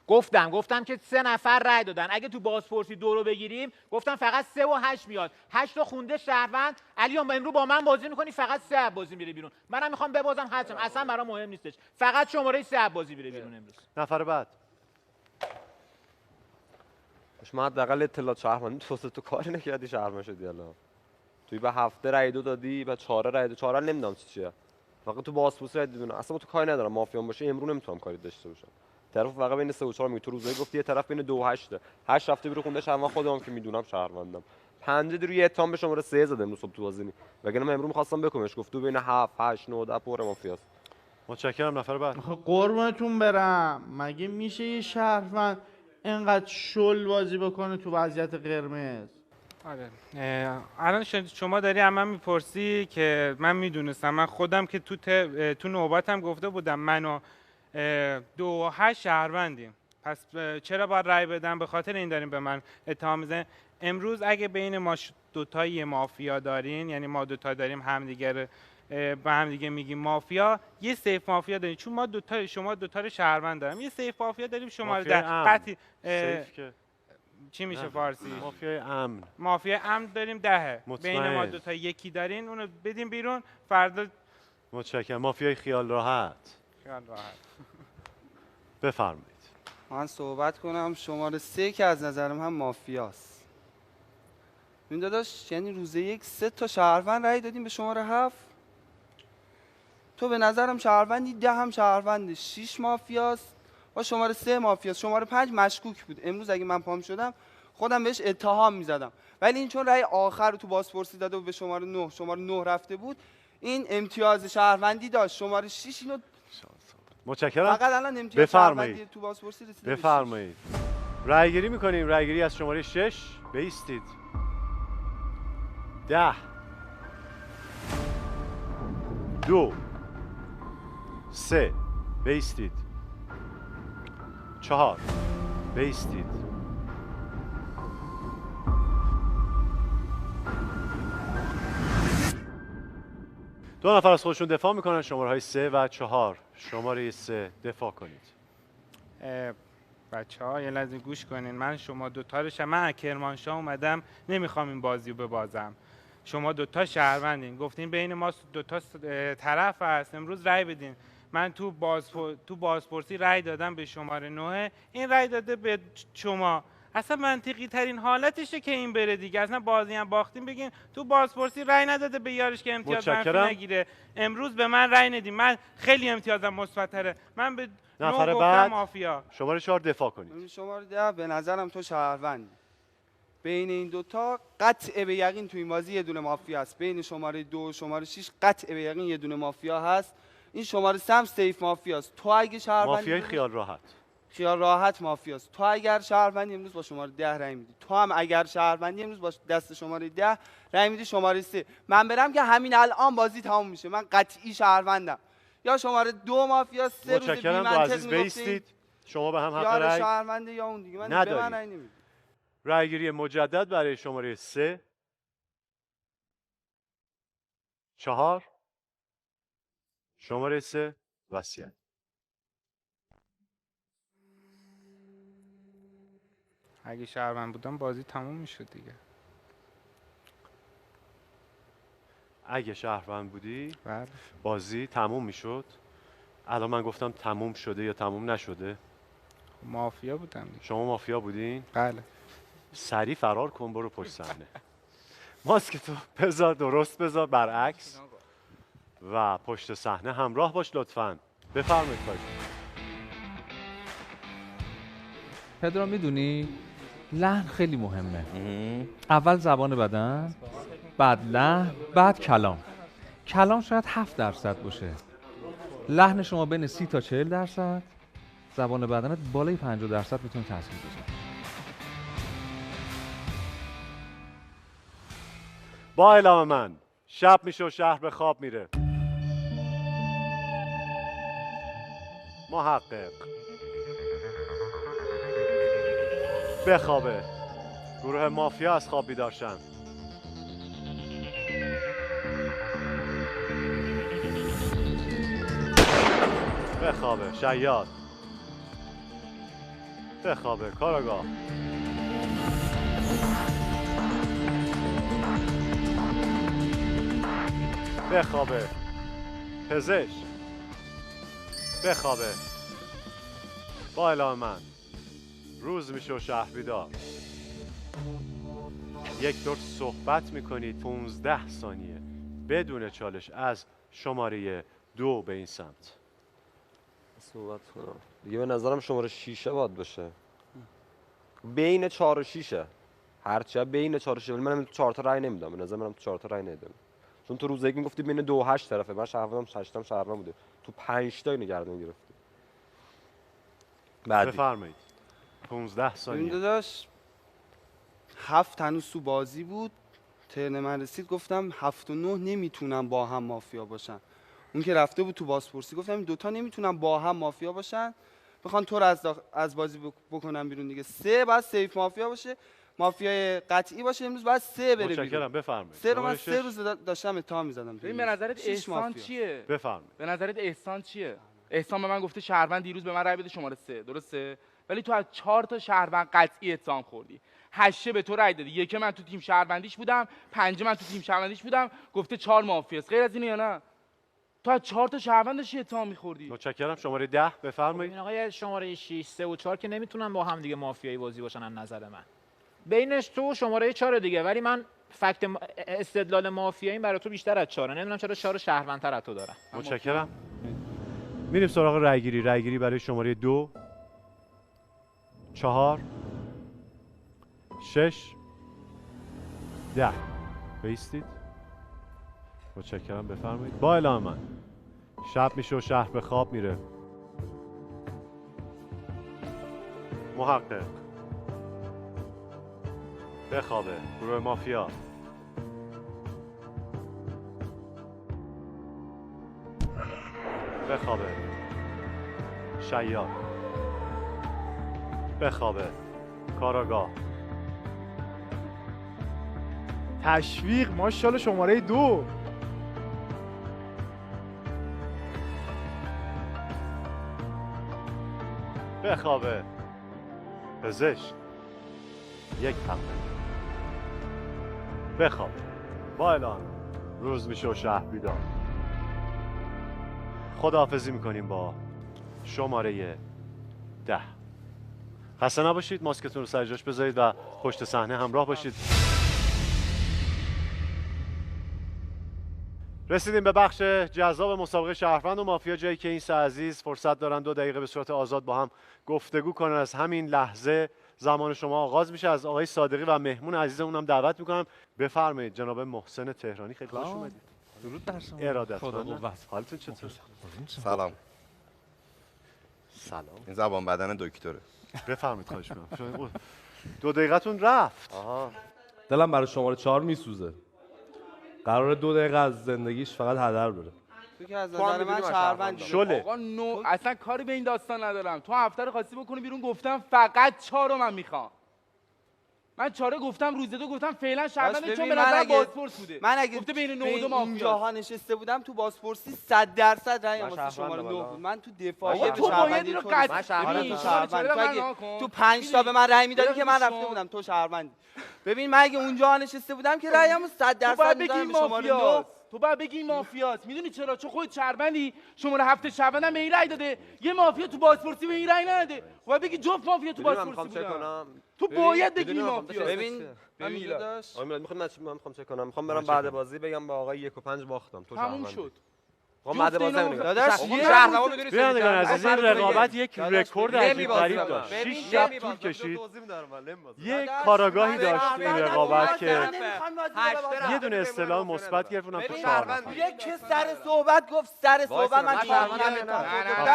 [SPEAKER 14] گفتم که 3 نفر رای دادن. اگه تو بازپرسی 2 رو بگیریم، گفتم فقط 3 و 8 میاد. 8 رو خونده شهروند. علیان امروز با من بازی میکنی، فقط 3 بازی میره بیرون. منم میخوام ببازم حتما. اصلا برام مهم نیستش. فقط شماره 3 بازی میره بیرون امروز.
[SPEAKER 1] نفر بعد.
[SPEAKER 5] شما حداقل اطلاعات شهروندی تو کاری نکردی شهروند شدی الان. توی به 7 رای 2 دادی، به 4 رای 2. 4 نمیدونم چیه. فقط تو بازپرس رای دیدون. اصلا تو کاری ندارم. مافیا باشه امروز نمیتونم کاری داشته باشم. طرف فقط بین 3 و 4 میگه. تو روزایی گفتی یه طرف بین 2 و 8. 8 رفته بیرون خونده شهروند. خودم که میدونم شهروندم. 5 روی اتهام به شماره 3 زدم امروز صبح تو بازی. وگرنه من امروز می‌خواستم بکنمش. گفت تو بین 7 8 9 10 پر مافیاست.
[SPEAKER 1] متشکرم. نفر بعد.
[SPEAKER 11] قربونتون برم. مگه میشه یه شهروند اینقدر شل بازی بکنه تو وضعیت قرمز؟
[SPEAKER 6] آره. الان شما داری از من میپرسی که من میدونستم. من خودم که تو نوبتم گفته بودم من و 2 و 8 شهروندیم. پس چرا باید رأی بدم؟ به خاطر این داریم به من اتهام میزنن. امروز اگه بین ما دوتا یه مافیا دارین، یعنی ما دوتا داریم همدیگه به همدیگه میگیم مافیا، یه سیف مافیا داریم. چون ما دوتا، شما دوتا رو شهروند داریم، یه سیف مافیا داریم. شما در قطعی
[SPEAKER 1] سیف که
[SPEAKER 6] چی میشه فارسی؟
[SPEAKER 1] مافیای امن.
[SPEAKER 6] مافیا امن داریم 10. بین ما دوتا یکی دارین، اونو بدیم بیرون. فردا
[SPEAKER 1] متشکرم. مافیای خیال راحت.
[SPEAKER 6] خیال راحت.
[SPEAKER 1] بفرمایید.
[SPEAKER 7] من صحبت کنم. شماره 3 که از نظرم هم مافیاست. این داداش یعنی روز یک 3 تا شهروند رأی دادیم به شماره 7. تو به نظرم شهروندی، 10 هم شهرونده، 6 مافیاست با شماره 3 مافیاست. شماره 5 مشکوک بود. امروز اگه من پام شدم خودم بهش اتهام میزدم، ولی این چون رأی آخر رو تو بازپرسی داده بود به شماره 9، شماره 9 رفته بود، این امتیاز شهروندی داشت. شماره 6 اینو
[SPEAKER 1] متشکرم.
[SPEAKER 7] فقط الان امتیاز شهروندی تو بازپرسی رسیده.
[SPEAKER 1] بفرمایید. رأی گیری می‌کنیم. رأی گیری از شماره 6. بایستید. 10 2 3 بایستید. 4 بایستید. 3 2 نفر از خودشون دفاع میکنن. شماره های 3 و 4. شماره 3 دفاع کنید.
[SPEAKER 6] بچه ها یه لحظه گوش کنین. من شما دوتا رو من از کرمانشاه اومدم، نمیخوام این بازی رو ببازم. شما دوتا شهروندین، گفتین بین ما دوتا طرف هست، امروز رأی بدین. من تو بازپرسی رأی دادم به شماره 9، این رأی داده به شما. اصلا منطقی ترین حالتشه که این بره دیگه. اصلا بازی هم باختیم بگین تو بازپرسی رأی نداده به یارش که امتیاز منفی نگیره. امروز به من رأی ندیم، من خیلی امتیازم مثبت‌تره. من به
[SPEAKER 1] نفر بعد مافیا شماره 4 دفاع کنید.
[SPEAKER 7] شماره 10 به نظرم تو شهروندی. بین این دوتا قطع به یقین تو این بازی یه دونه مافیا هست. بین شماره 2 و شماره 6 قطع به یقین یه دونه مافیا هست. این شماره 3 هم سیف مافیاست. تو اگه شهروندی
[SPEAKER 1] مافیای خیال
[SPEAKER 7] راحت مافیاست. تو اگر شهروندی امروز با شماره 10 رای میدی. تو هم اگر شهروندی امروز با دست شماره 10 رای میدی شماره 3. من برم که همین الان بازی تموم میشه. من قطعی شهروندم. یا شماره 2 مافیا 3 روز بی منطق
[SPEAKER 1] میگفتید شما به هم حق
[SPEAKER 7] یا
[SPEAKER 1] رای
[SPEAKER 7] شهرونده یا اون دیگه. من به من رای نمیدم.
[SPEAKER 1] رایگیری مجدد برای شماره 3 4 شماره 3 وصیت.
[SPEAKER 6] اگه شهروند بودم بازی تموم میشد دیگه.
[SPEAKER 1] اگه شهروند بودی
[SPEAKER 6] بله
[SPEAKER 1] بازی تموم میشد. الان من گفتم تموم شده یا تموم نشده؟
[SPEAKER 6] مافیا بودم دیگه.
[SPEAKER 1] شما مافیا بودین؟
[SPEAKER 6] بله.
[SPEAKER 1] سریع فرار کن برو پشت صحنه. ماسکتو بذار درست بذار برعکس و پشت صحنه همراه باش لطفاً. بفرمایید خواهش.
[SPEAKER 3] پدرام میدونی لحن خیلی مهمه. اول زبان بدن، بعد لحن، بعد کلام. کلام شاید 7% باشه. لحن شما بین 30 تا 40%، زبان بدنت بالای 50% میتونه تاثیر بذاره.
[SPEAKER 1] با اعلام من شب میشه و شهر به خواب میره. محقق بخوابه. گروه مافیا از خواب بیدار شن. بخوابه. شیاد بخوابه. کاراگاه بخوابه. پزشک بخوابه. با اعلام من روز میشه و شهر بیدار. یک دور صحبت میکنید 15 ثانیه بدون چالش از شماره 2 به این سمت.
[SPEAKER 5] صحبت کنم دیگه. به نظرم شماره 6 باید باشه. بین 4 و 6 هرچی بین 4 و 6. ولی من تو 4 تا رای نمیدم. به نظر منم تو 4 تا رای نمیدم. چون تو روز یک میگفتی بین 2 و 8 طرفه. من شهروندم 8 شهروند بوده. تو 5 تا اینو گردن گرفتی. بعدی
[SPEAKER 1] بفرمایید. 15 ثانیه.
[SPEAKER 7] این داداش 7 هنوز تو بازی بود. ترن من رسید گفتم 7 و 9 نمیتونن با هم مافیا باشن. اون که رفته بود تو بازپرسی گفتم این دوتا نمیتونن با هم مافیا باشن. بخوان تو رو از بازی بکنن بیرون دیگه. 3 بعد سیف مافیا باشه. مافیای قطعی باشه. امروز بعد 3 بره بیرون.
[SPEAKER 1] متشکرم. بفرمایید.
[SPEAKER 7] 3 رو من 3 روز داشتم اتهام می‌زدم.
[SPEAKER 9] ببین به نظرت احسان چیه؟
[SPEAKER 1] بفرمایید.
[SPEAKER 9] به نظرت احسان چیه؟ احسان به من گفته شهروند دیروز به من رای بده شماره 3 درسته؟ ولی تو از 4 تا شهروند قطعی اتهام خوردی. 8 به تو رای دادی. یک من تو تیم شهروندیش بودم، 5 من تو تیم شهروندیش بودم، گفته 4 مافیاست. غیر از اینه یا نه؟ تو از 4 تا شهروندش اتهام می‌خوردی.
[SPEAKER 1] متشکرم. شماره 10 بفرمایید.
[SPEAKER 14] این آقای شماره 6 3 و 4 که نمیتونن با هم دیگه مافیایی بازی باشن از نظر من. بینش تو شماره 4 دیگه. ولی من فکت استدلال مافیایی برای تو بیشتر از 4. نمیدونم چرا 4 شهروندتر از تو دارم.
[SPEAKER 1] متشکرم. میریم سراغ رایگیری. رایگیری برای شماره 2 4 6 10. بایستید. متشکرم. بفرمایید. با اعلام من شب میشه و شهر به خواب میره. محقق بخوابه. گروه مافیا بخوابه. شیاد بخوابه. کاراگاه
[SPEAKER 4] تشویق. ماشاءالله شماره 2
[SPEAKER 1] بخوابه. پزشک یک حمله بخواب. با اعلان روز میشه و شهر بیدار. خداحافظی میکنیم با شماره 10. خسته نباشید، ماسکتون رو سر جاش بذارید و پشت صحنه همراه باشید. رسیدیم به بخش جذاب مسابقه شهروند و مافیا، جایی که این سه عزیز فرصت دارن 2 دقیقه به صورت آزاد با هم گفتگو کنن. از همین لحظه زمان شما آغاز میشه. از آقای صادقی و مهمون عزیزمون هم دعوت میکنم. بفرمایید جناب محسن تهرانی، خیلی خوش اومدید.
[SPEAKER 3] درود بر شما.
[SPEAKER 1] ارادتمندم. حالتون چطور؟
[SPEAKER 17] سلام.
[SPEAKER 1] سلام.
[SPEAKER 17] این زبان بدن دکتره.
[SPEAKER 1] بفرمایید، خواهش می‌کنم. 2 دقیقتون رفت.
[SPEAKER 16] دلم برای شماره 4 میسوزه. قرار 2 دقیقه از زندگیش فقط هدر بره.
[SPEAKER 7] تو که از نظر من شهروندی.
[SPEAKER 1] شله.
[SPEAKER 9] آقا نو اصلا کاری به این داستان ندارم. تو هفته رو خواستی بکنی بیرون، گفتم فقط 4 رو من میخوام. من 4 گفتم، روز 2 گفتم فعلا شهروند، چون به نظر بازپرس بوده.
[SPEAKER 7] من اگه
[SPEAKER 9] گفته بین 9 و 2
[SPEAKER 7] اینجاها نشسته بودم تو بازپرسی 100% رأی واسه شماره 9 بود. من تو دفاعی
[SPEAKER 9] تو باید اینو
[SPEAKER 7] تو 5 تا به من رأی میدادی که من رفته بودم. تو شهروندی. ببین من اگه اونجا نشسته بودم که رأیمو 100% میدادم به شماره 9.
[SPEAKER 9] تو باید بگی این مافیاست. میدونی چرا؟ چون خودت شهروندی، شماره 7 شهروندم به این رأی داده، یه مافیا تو بازپرسی به این رأی نداده. باید بگی جفت مافیا تو بازپرسی بودن. تو باید بگی این مافیاست.
[SPEAKER 5] ببین میلاد میخوام چک کنم. میخوام برم بعد بازی بگم با آقای 1 و 5 باختم. تو
[SPEAKER 9] تموم شد.
[SPEAKER 5] بعد بازی
[SPEAKER 7] داداش
[SPEAKER 1] بینندگان عزیز، این رقابت یک رکورد عجیب غریب داشت. 6 شب طول کشید. یک کاراگاهی داشت این رقابت که یه دونه استعلام مثبت گرفت، اونم تو 4 نفر.
[SPEAKER 7] یک که سر صحبت گفت سر صحبت من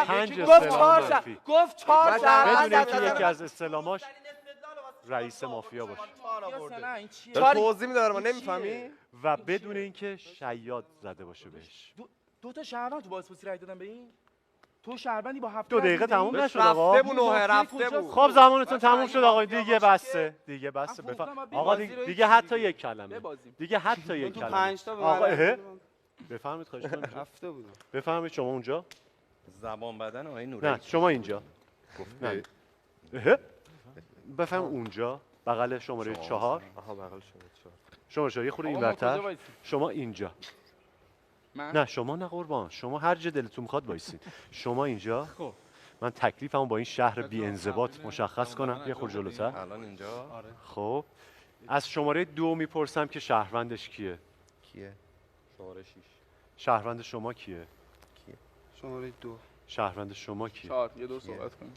[SPEAKER 1] پنج
[SPEAKER 7] گفت
[SPEAKER 1] استعلام
[SPEAKER 7] 4 گفت 4
[SPEAKER 1] بدون اینکه یکی از استعلاماش رئیس مافیا باشه.
[SPEAKER 5] داره توضیح میده، ما نمیفهمی.
[SPEAKER 1] و بدون اینکه شیاد زده باشه بهش.
[SPEAKER 9] 2 تا شهروند تو بازپرسی رأی دادن به این. تو شهروندی با 7
[SPEAKER 1] 2 دقیقه تموم نشد آقا.
[SPEAKER 5] رفته بود.
[SPEAKER 1] خب زمانتون تموم شد آقا. دیگه بسه. دیگه بسه. آقا دیگه حتی یک کلمه. دیگه حتی یک کلمه.
[SPEAKER 7] 5 تا
[SPEAKER 1] آقا بفرمایید، خواهش می‌کنم.
[SPEAKER 7] رفته بود.
[SPEAKER 1] بفرمایید شما اونجا.
[SPEAKER 17] زبان بدن آقای نوری.
[SPEAKER 1] نه شما اینجا. نه. بفرمایید اونجا بغل شماره 4.
[SPEAKER 5] آها بغل شماره 4.
[SPEAKER 1] شما شما یه خورده اینورتر. شما اینجا. نه شما نه قربان، شما هر جا دلتون میخواد وایسین. شما اینجا. من تکلیفمو با این شهر بی انضباط مشخص کنم. یه خورده جلوتر.
[SPEAKER 17] الان اینجا.
[SPEAKER 1] خب از شماره 2 میپرسم که شهروندش کیه؟
[SPEAKER 5] شماره 6.
[SPEAKER 1] شهروند شما کیه؟
[SPEAKER 7] شماره 2.
[SPEAKER 1] شهروند شما کیه؟
[SPEAKER 9] 4 یه دور صحبت کنیم.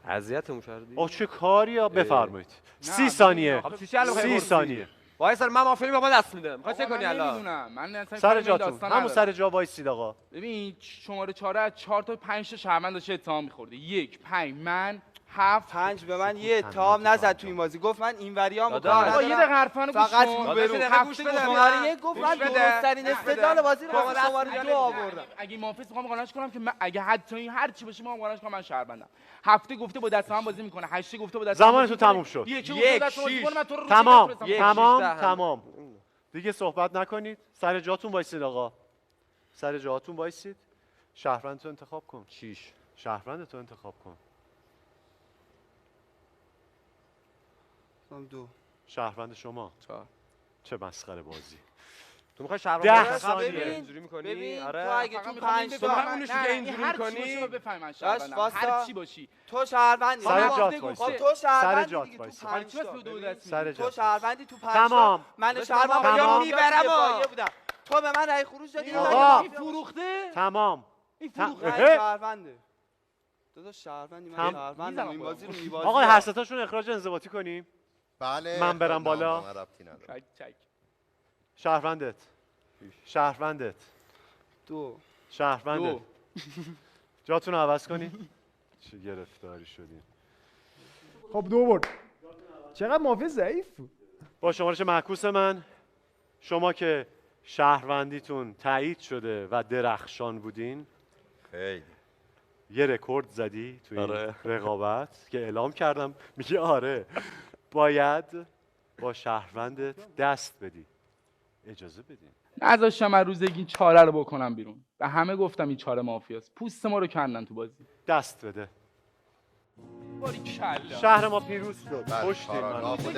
[SPEAKER 5] اذیتمون کردی.
[SPEAKER 1] آ چه کاریه؟ بفرمایید. 30 ثانیه. 30 ثانیه.
[SPEAKER 5] وای سر من مافیا با دست میدم. میخوای چه کنی الان؟
[SPEAKER 9] نمیدونم. من اصلا
[SPEAKER 1] سر جاتون. همون سر جا وایسید آقا.
[SPEAKER 9] ببین شماره 4 از 4 تا 5 تا شهروند داشته اتهام می‌خورده. 1 5 من 7
[SPEAKER 7] 5 به من یه اتهام نزد تو این بازی. گفت من این وریامو کار
[SPEAKER 9] آقا یه دقیقه حرفانو گوش
[SPEAKER 7] فقط
[SPEAKER 9] کن.
[SPEAKER 7] هفته گفت شماره 1 گفت من درست‌ترین استدلال بازی رو واسه شماره 2 آوردم.
[SPEAKER 9] اگه مافیس میخوام قانعش کنم که من اگه حتی هر چی باشه میخوام قانعش کنم من شهروندم. هفته گفته با دست من بازی میکنه. 8 گفته با دست
[SPEAKER 1] زمانتون تموم شد. تمام. دیگه صحبت نکنید. سر جاتون وایسید آقا. سر جاتون وایسید. شهروندتو انتخاب کن.
[SPEAKER 5] 6.
[SPEAKER 1] شهروندتو انتخاب کن.
[SPEAKER 7] 2.
[SPEAKER 1] شهروند شما.
[SPEAKER 5] 4.
[SPEAKER 1] چه مسخره بازی.
[SPEAKER 5] تو میخوای شهروند
[SPEAKER 7] اینجوری میکنی؟ آره تو اگه تو 5 تا
[SPEAKER 9] همونش که اینجوری میکنی بفهمن شهروند هر چی باشی
[SPEAKER 7] تو شهروندی.
[SPEAKER 1] سر جات وایس.
[SPEAKER 7] تو شهروندی.
[SPEAKER 1] تو
[SPEAKER 7] شهروندی تو 5
[SPEAKER 1] تمام.
[SPEAKER 7] من شهروند میبرم. تو به من رأی خروج دادی.
[SPEAKER 9] این فروخته.
[SPEAKER 1] تمام.
[SPEAKER 9] این فروخته.
[SPEAKER 7] شهرونده. داداش شهروندی من شهروندم. این بازی رو میبازی.
[SPEAKER 1] آقا هر ستاشون اخراج انضباطی کنیم.
[SPEAKER 17] بله.
[SPEAKER 1] من برم بالا. شهروندت. شهروندت.
[SPEAKER 7] 2.
[SPEAKER 1] شهروندت. جاتون رو عوض کنی. چه گرفتاری شدیم.
[SPEAKER 4] خب 2 برد. چقدر مافیا ضعیف بود.
[SPEAKER 1] با شمارش معکوس من، شما که شهروندیتون تایید شده و درخشان بودین،
[SPEAKER 17] خیلی
[SPEAKER 1] یه رکورد زدی تو این رقابت که اعلام کردم. میگه آره باید با شهروندت دست بدی. اجازه بدین.
[SPEAKER 9] نذاشتم من روز این 4 رو بکنم بیرون. به همه گفتم این 4 مافیاست. پوست ما رو کندن تو بازی.
[SPEAKER 1] دست بده.
[SPEAKER 9] باریکلا.
[SPEAKER 1] شهر ما پیروز شد.
[SPEAKER 17] بله،
[SPEAKER 1] پشتیم
[SPEAKER 17] کاراگاه بود،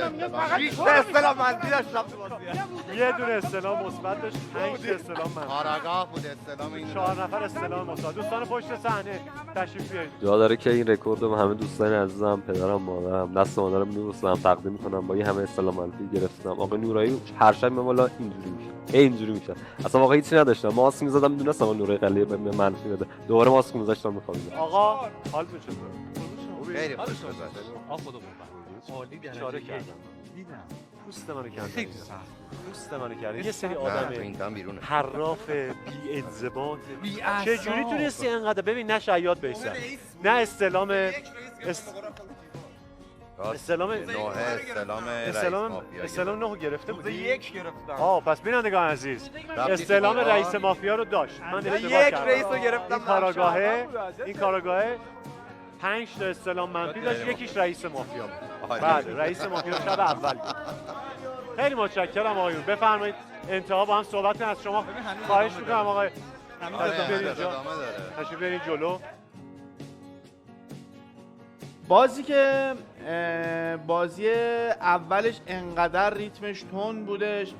[SPEAKER 1] اصطلاح منفی داشتم تو بازی. یه دونه اصطلاح مثبت داشت، 5 تا اصطلاح منفی.
[SPEAKER 17] کاراگاه بود استلام این
[SPEAKER 1] 4 نفر اصطلاح مثبت. دوستان پشت صحنه تشریف بیارید.
[SPEAKER 5] جا داره که این رکورد رو همه دوستان عزیزم، پدرم، مادرم، دست مادرم میبوسم، تقدیم میکنم. با این همه اصطلاح منفی گرفتم. آقا نورایی هر شب والا اینجوری میشه. اینجوری میشه. اصلا واقعا هیچی نداشتم. ماسک میزدم میدونستم نورای قلیه به منفی بده. دوباره ماسک میذاشتم میخوام.
[SPEAKER 1] آقا حالتون چطوره؟
[SPEAKER 17] خیلی خوش گذشت.
[SPEAKER 1] خدا قربان. عالی بیچاره کردم. دیدم. پوست منو کردن. خیلی سخت. پوست منو کردن. یه سری آدم حراف بی انضباط. چه جوری تونستی انقدر ببین نه شیاد بیسن. نه استلام استلام استلام نه گرفته بودی؟
[SPEAKER 9] یک گرفتم.
[SPEAKER 1] پس بینندگان عزیز استلام رئیس مافیا رو داشت. من
[SPEAKER 9] یک رئیس رو گرفتم.
[SPEAKER 1] این کاراگاهه 5 تا استلام منفی داشت، یکیش رئیس مافیا بود. بله رئیس مافیا شب اول بود. خیلی متشکرم آقایون. بفرمایید انتها با هم صحبت از شما خواهش می‌کنم آقای تشریف بیارید جلو.
[SPEAKER 11] بازی که بازی اولش انقدر ریتمش تند بودش،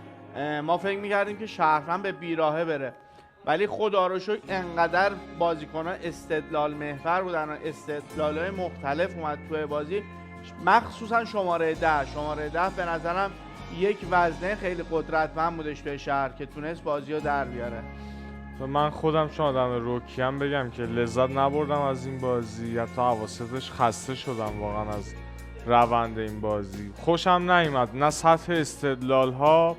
[SPEAKER 11] ما فکر میکردیم که شهروند به بیراهه بره، ولی خدا رو شکر انقدر بازیکنان استدلال محور بودن و استدلال‌های مختلف اومد توی بازی، مخصوصا شماره 10 به نظرم یک وزنه خیلی قدرتمند بودش توی شهر که تونست بازی رو در بیاره.
[SPEAKER 15] من خودم چون آدم روکیم بگم که لذت نبردم از این بازی، حتی حواسش خسته شدم واقعا از روند این بازی. خوشم نیومد، نه سطح استدلال ها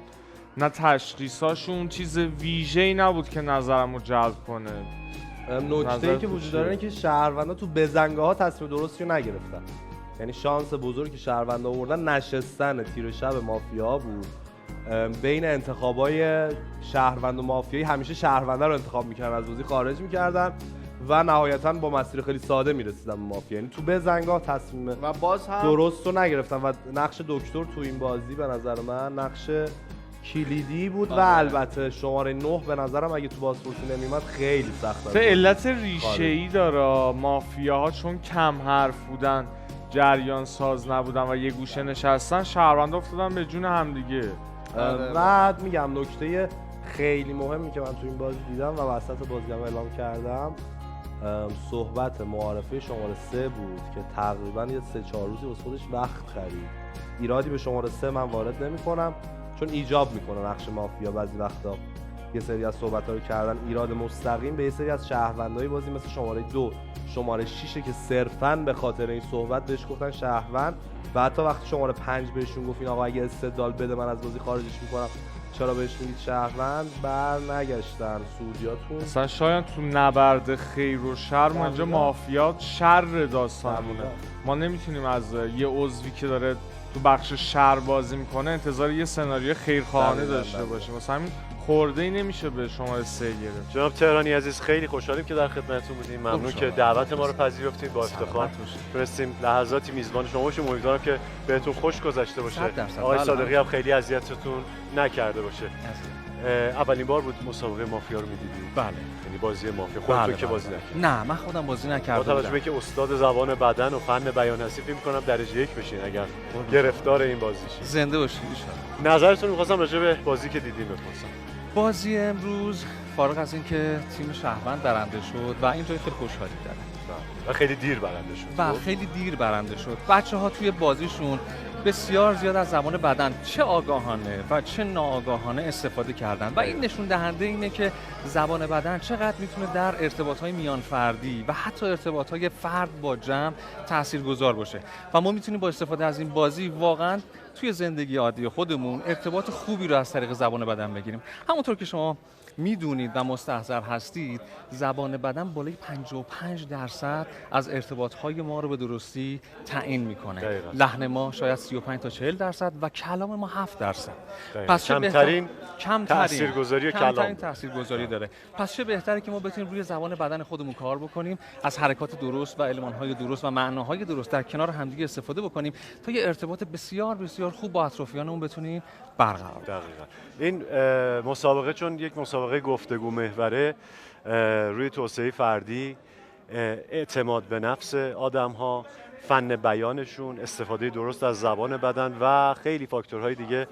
[SPEAKER 15] نه تشخیصاشون چیز ویژه‌ای نبود که نظرمو جلب کنه.
[SPEAKER 16] نکته‌ای که وجود داره اینه که شهروندا تو بزنگاه‌ها تصمیم درستی رو نگرفتن. یعنی شانس بزرگی که شهروندا آوردن نشستن تیر شب مافیا بود. بین انتخابای شهروند و مافیایی همیشه شهرونده رو انتخاب میکردن، از بازی خارج میکردن و نهایتاً با مسیر خیلی ساده میرسیدن به مافیا. یعنی تو بزنگاه تصمیم
[SPEAKER 11] و باز هم
[SPEAKER 16] درست رو نگرفتن و نقش دکتر تو این بازی به نظر من نقش کلیدی بود. و البته شماره 9 به نظرم اگه تو بازپرسی نمیومد خیلی سخت.
[SPEAKER 15] علت ریشه‌ای داره، مافیاها چون کم حرف بودن، جریان ساز نبودن و یه گوشه نشستن، شهروند افتادن به جون همدیگه.
[SPEAKER 16] بعد میگم نکته خیلی مهمی که من تو این بازی دیدم و وسط بازی هم اعلام کردم، صحبت معارفه شماره 3 بود که تقریبا یه 3-4 روزی واسه خودش وقت خرید. ایرادی به شماره 3 من وارد نمی‌کنم چون ایجاب میکنه نقش مافیا بعضی وقتا یه سری از صحبت‌ها رو کردن ایراد مستقیم به یه سری از شهروندای بازی مثل شماره 2 شماره 6 که صرفاً به خاطر این صحبت بهش گفتن شهروند و حتی وقتی شماره 5 بهشون گفتین آقا اگه استدلال بده من از بازی خارجش میکنم چرا بهش میگید شهروند، بر نگشتن سودیاتون.
[SPEAKER 15] مثلا شاید تو نبرد خیر و شر ما اینجا مافیا شر داستانمونه. ما نمیتونیم از یه عضوی که داره تو بخش شر بازی میکنه انتظار یه سناریو خیرخواهانه داشته باشیم. مثلا همین خورده‌ای نمیشه به شماره 3 گرفت.
[SPEAKER 1] جناب تهرانی عزیز خیلی خوشحالیم که در خدمتتون بودیم. ممنون که دعوت ما رو پذیرفتید. با افتخار تونستیم لحظاتی میزبان شما باشیم. امیدوارم که بهتون خوش گذشته باشه. آقای صادقی هم خیلی اذیتتون نکرده باشه. اولین بار بود مسابقه مافیا رو می‌دیدید؟
[SPEAKER 3] بله.
[SPEAKER 1] یعنی بازی مافیا خودتون که بازی نکردید؟
[SPEAKER 3] نه من خودم بازی نکردم.
[SPEAKER 1] با توجه به اینکه استاد زبان بدن و فن بیان هستی فکر می‌کنم درجه 1 بشین اگر گرفتار این بازی شید.
[SPEAKER 3] زنده باشید ان شاءالله.
[SPEAKER 1] نظرتون می‌خواستم راجع به بازی که دیدیم بپرسم.
[SPEAKER 3] بازی امروز فارغ از اینکه تیم شهروند برنده شد و اینطوری خیلی خوشحالی دارم
[SPEAKER 1] و خیلی دیر برنده شد. بچه‌ها توی بازیشون بسیار زیاد از زبان بدن چه آگاهانه و چه ناآگاهانه استفاده کردن و این نشون دهنده اینه که زبان بدن چقدر میتونه در ارتباط‌های میان فردی و حتی ارتباط‌های فرد با جمع تاثیرگذار باشه و ما میتونیم با استفاده از این بازی واقعاً توی زندگی عادی خودمون ارتباط خوبی رو از طریق زبان بدن بگیریم. همونطور که شما میدونید و مستحضر هستید زبان بدن بالای 55% از ارتباطهای ما رو به درستی تعیین میکنه. لحن ما شاید 35 تا 40% و کلام ما 7%. پس کمترین تاثیرگذاری داره. پس چه بهتره که ما بتونیم روی زبان بدن خودمون کار بکنیم، از حرکات درست و المانهای درست و معناهای درست در کنار همدیگه استفاده بکنیم تا یه ارتباط بسیار بسیار خوب با اطرافیانمون بتونیم برقرار. دقیقاً. این مسابقه چون یک مسابقه گفتگو محوره روی توسعه فردی، اعتماد به نفس آدم‌ها فن بیانشون، استفاده درست از زبان بدن و خیلی فاکتورهای دیگه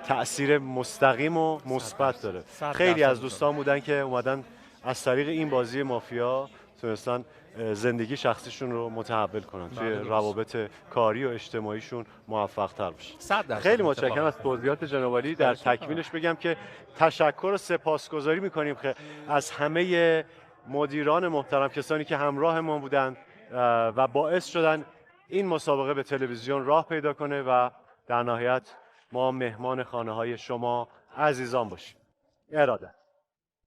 [SPEAKER 1] تأثیر مستقیم و مثبت داره. خیلی از دوستان بودن که اومدن از طریق این بازی مافیا تونستن زندگی شخصیشون رو متحول کنن، توی روابط کاری و اجتماعیشون موفق تر بشن. خیلی متشکرم از توضیحات جناب عالی. در تکمیلش بگم که تشکر و سپاسگزاری میکنیم که از همه مدیران محترم، کسانی که همراه ما بودن و باعث شدن این مسابقه به تلویزیون راه پیدا کنه و در نهایت ما مهمان خانه های شما عزیزان باشیم. اراده.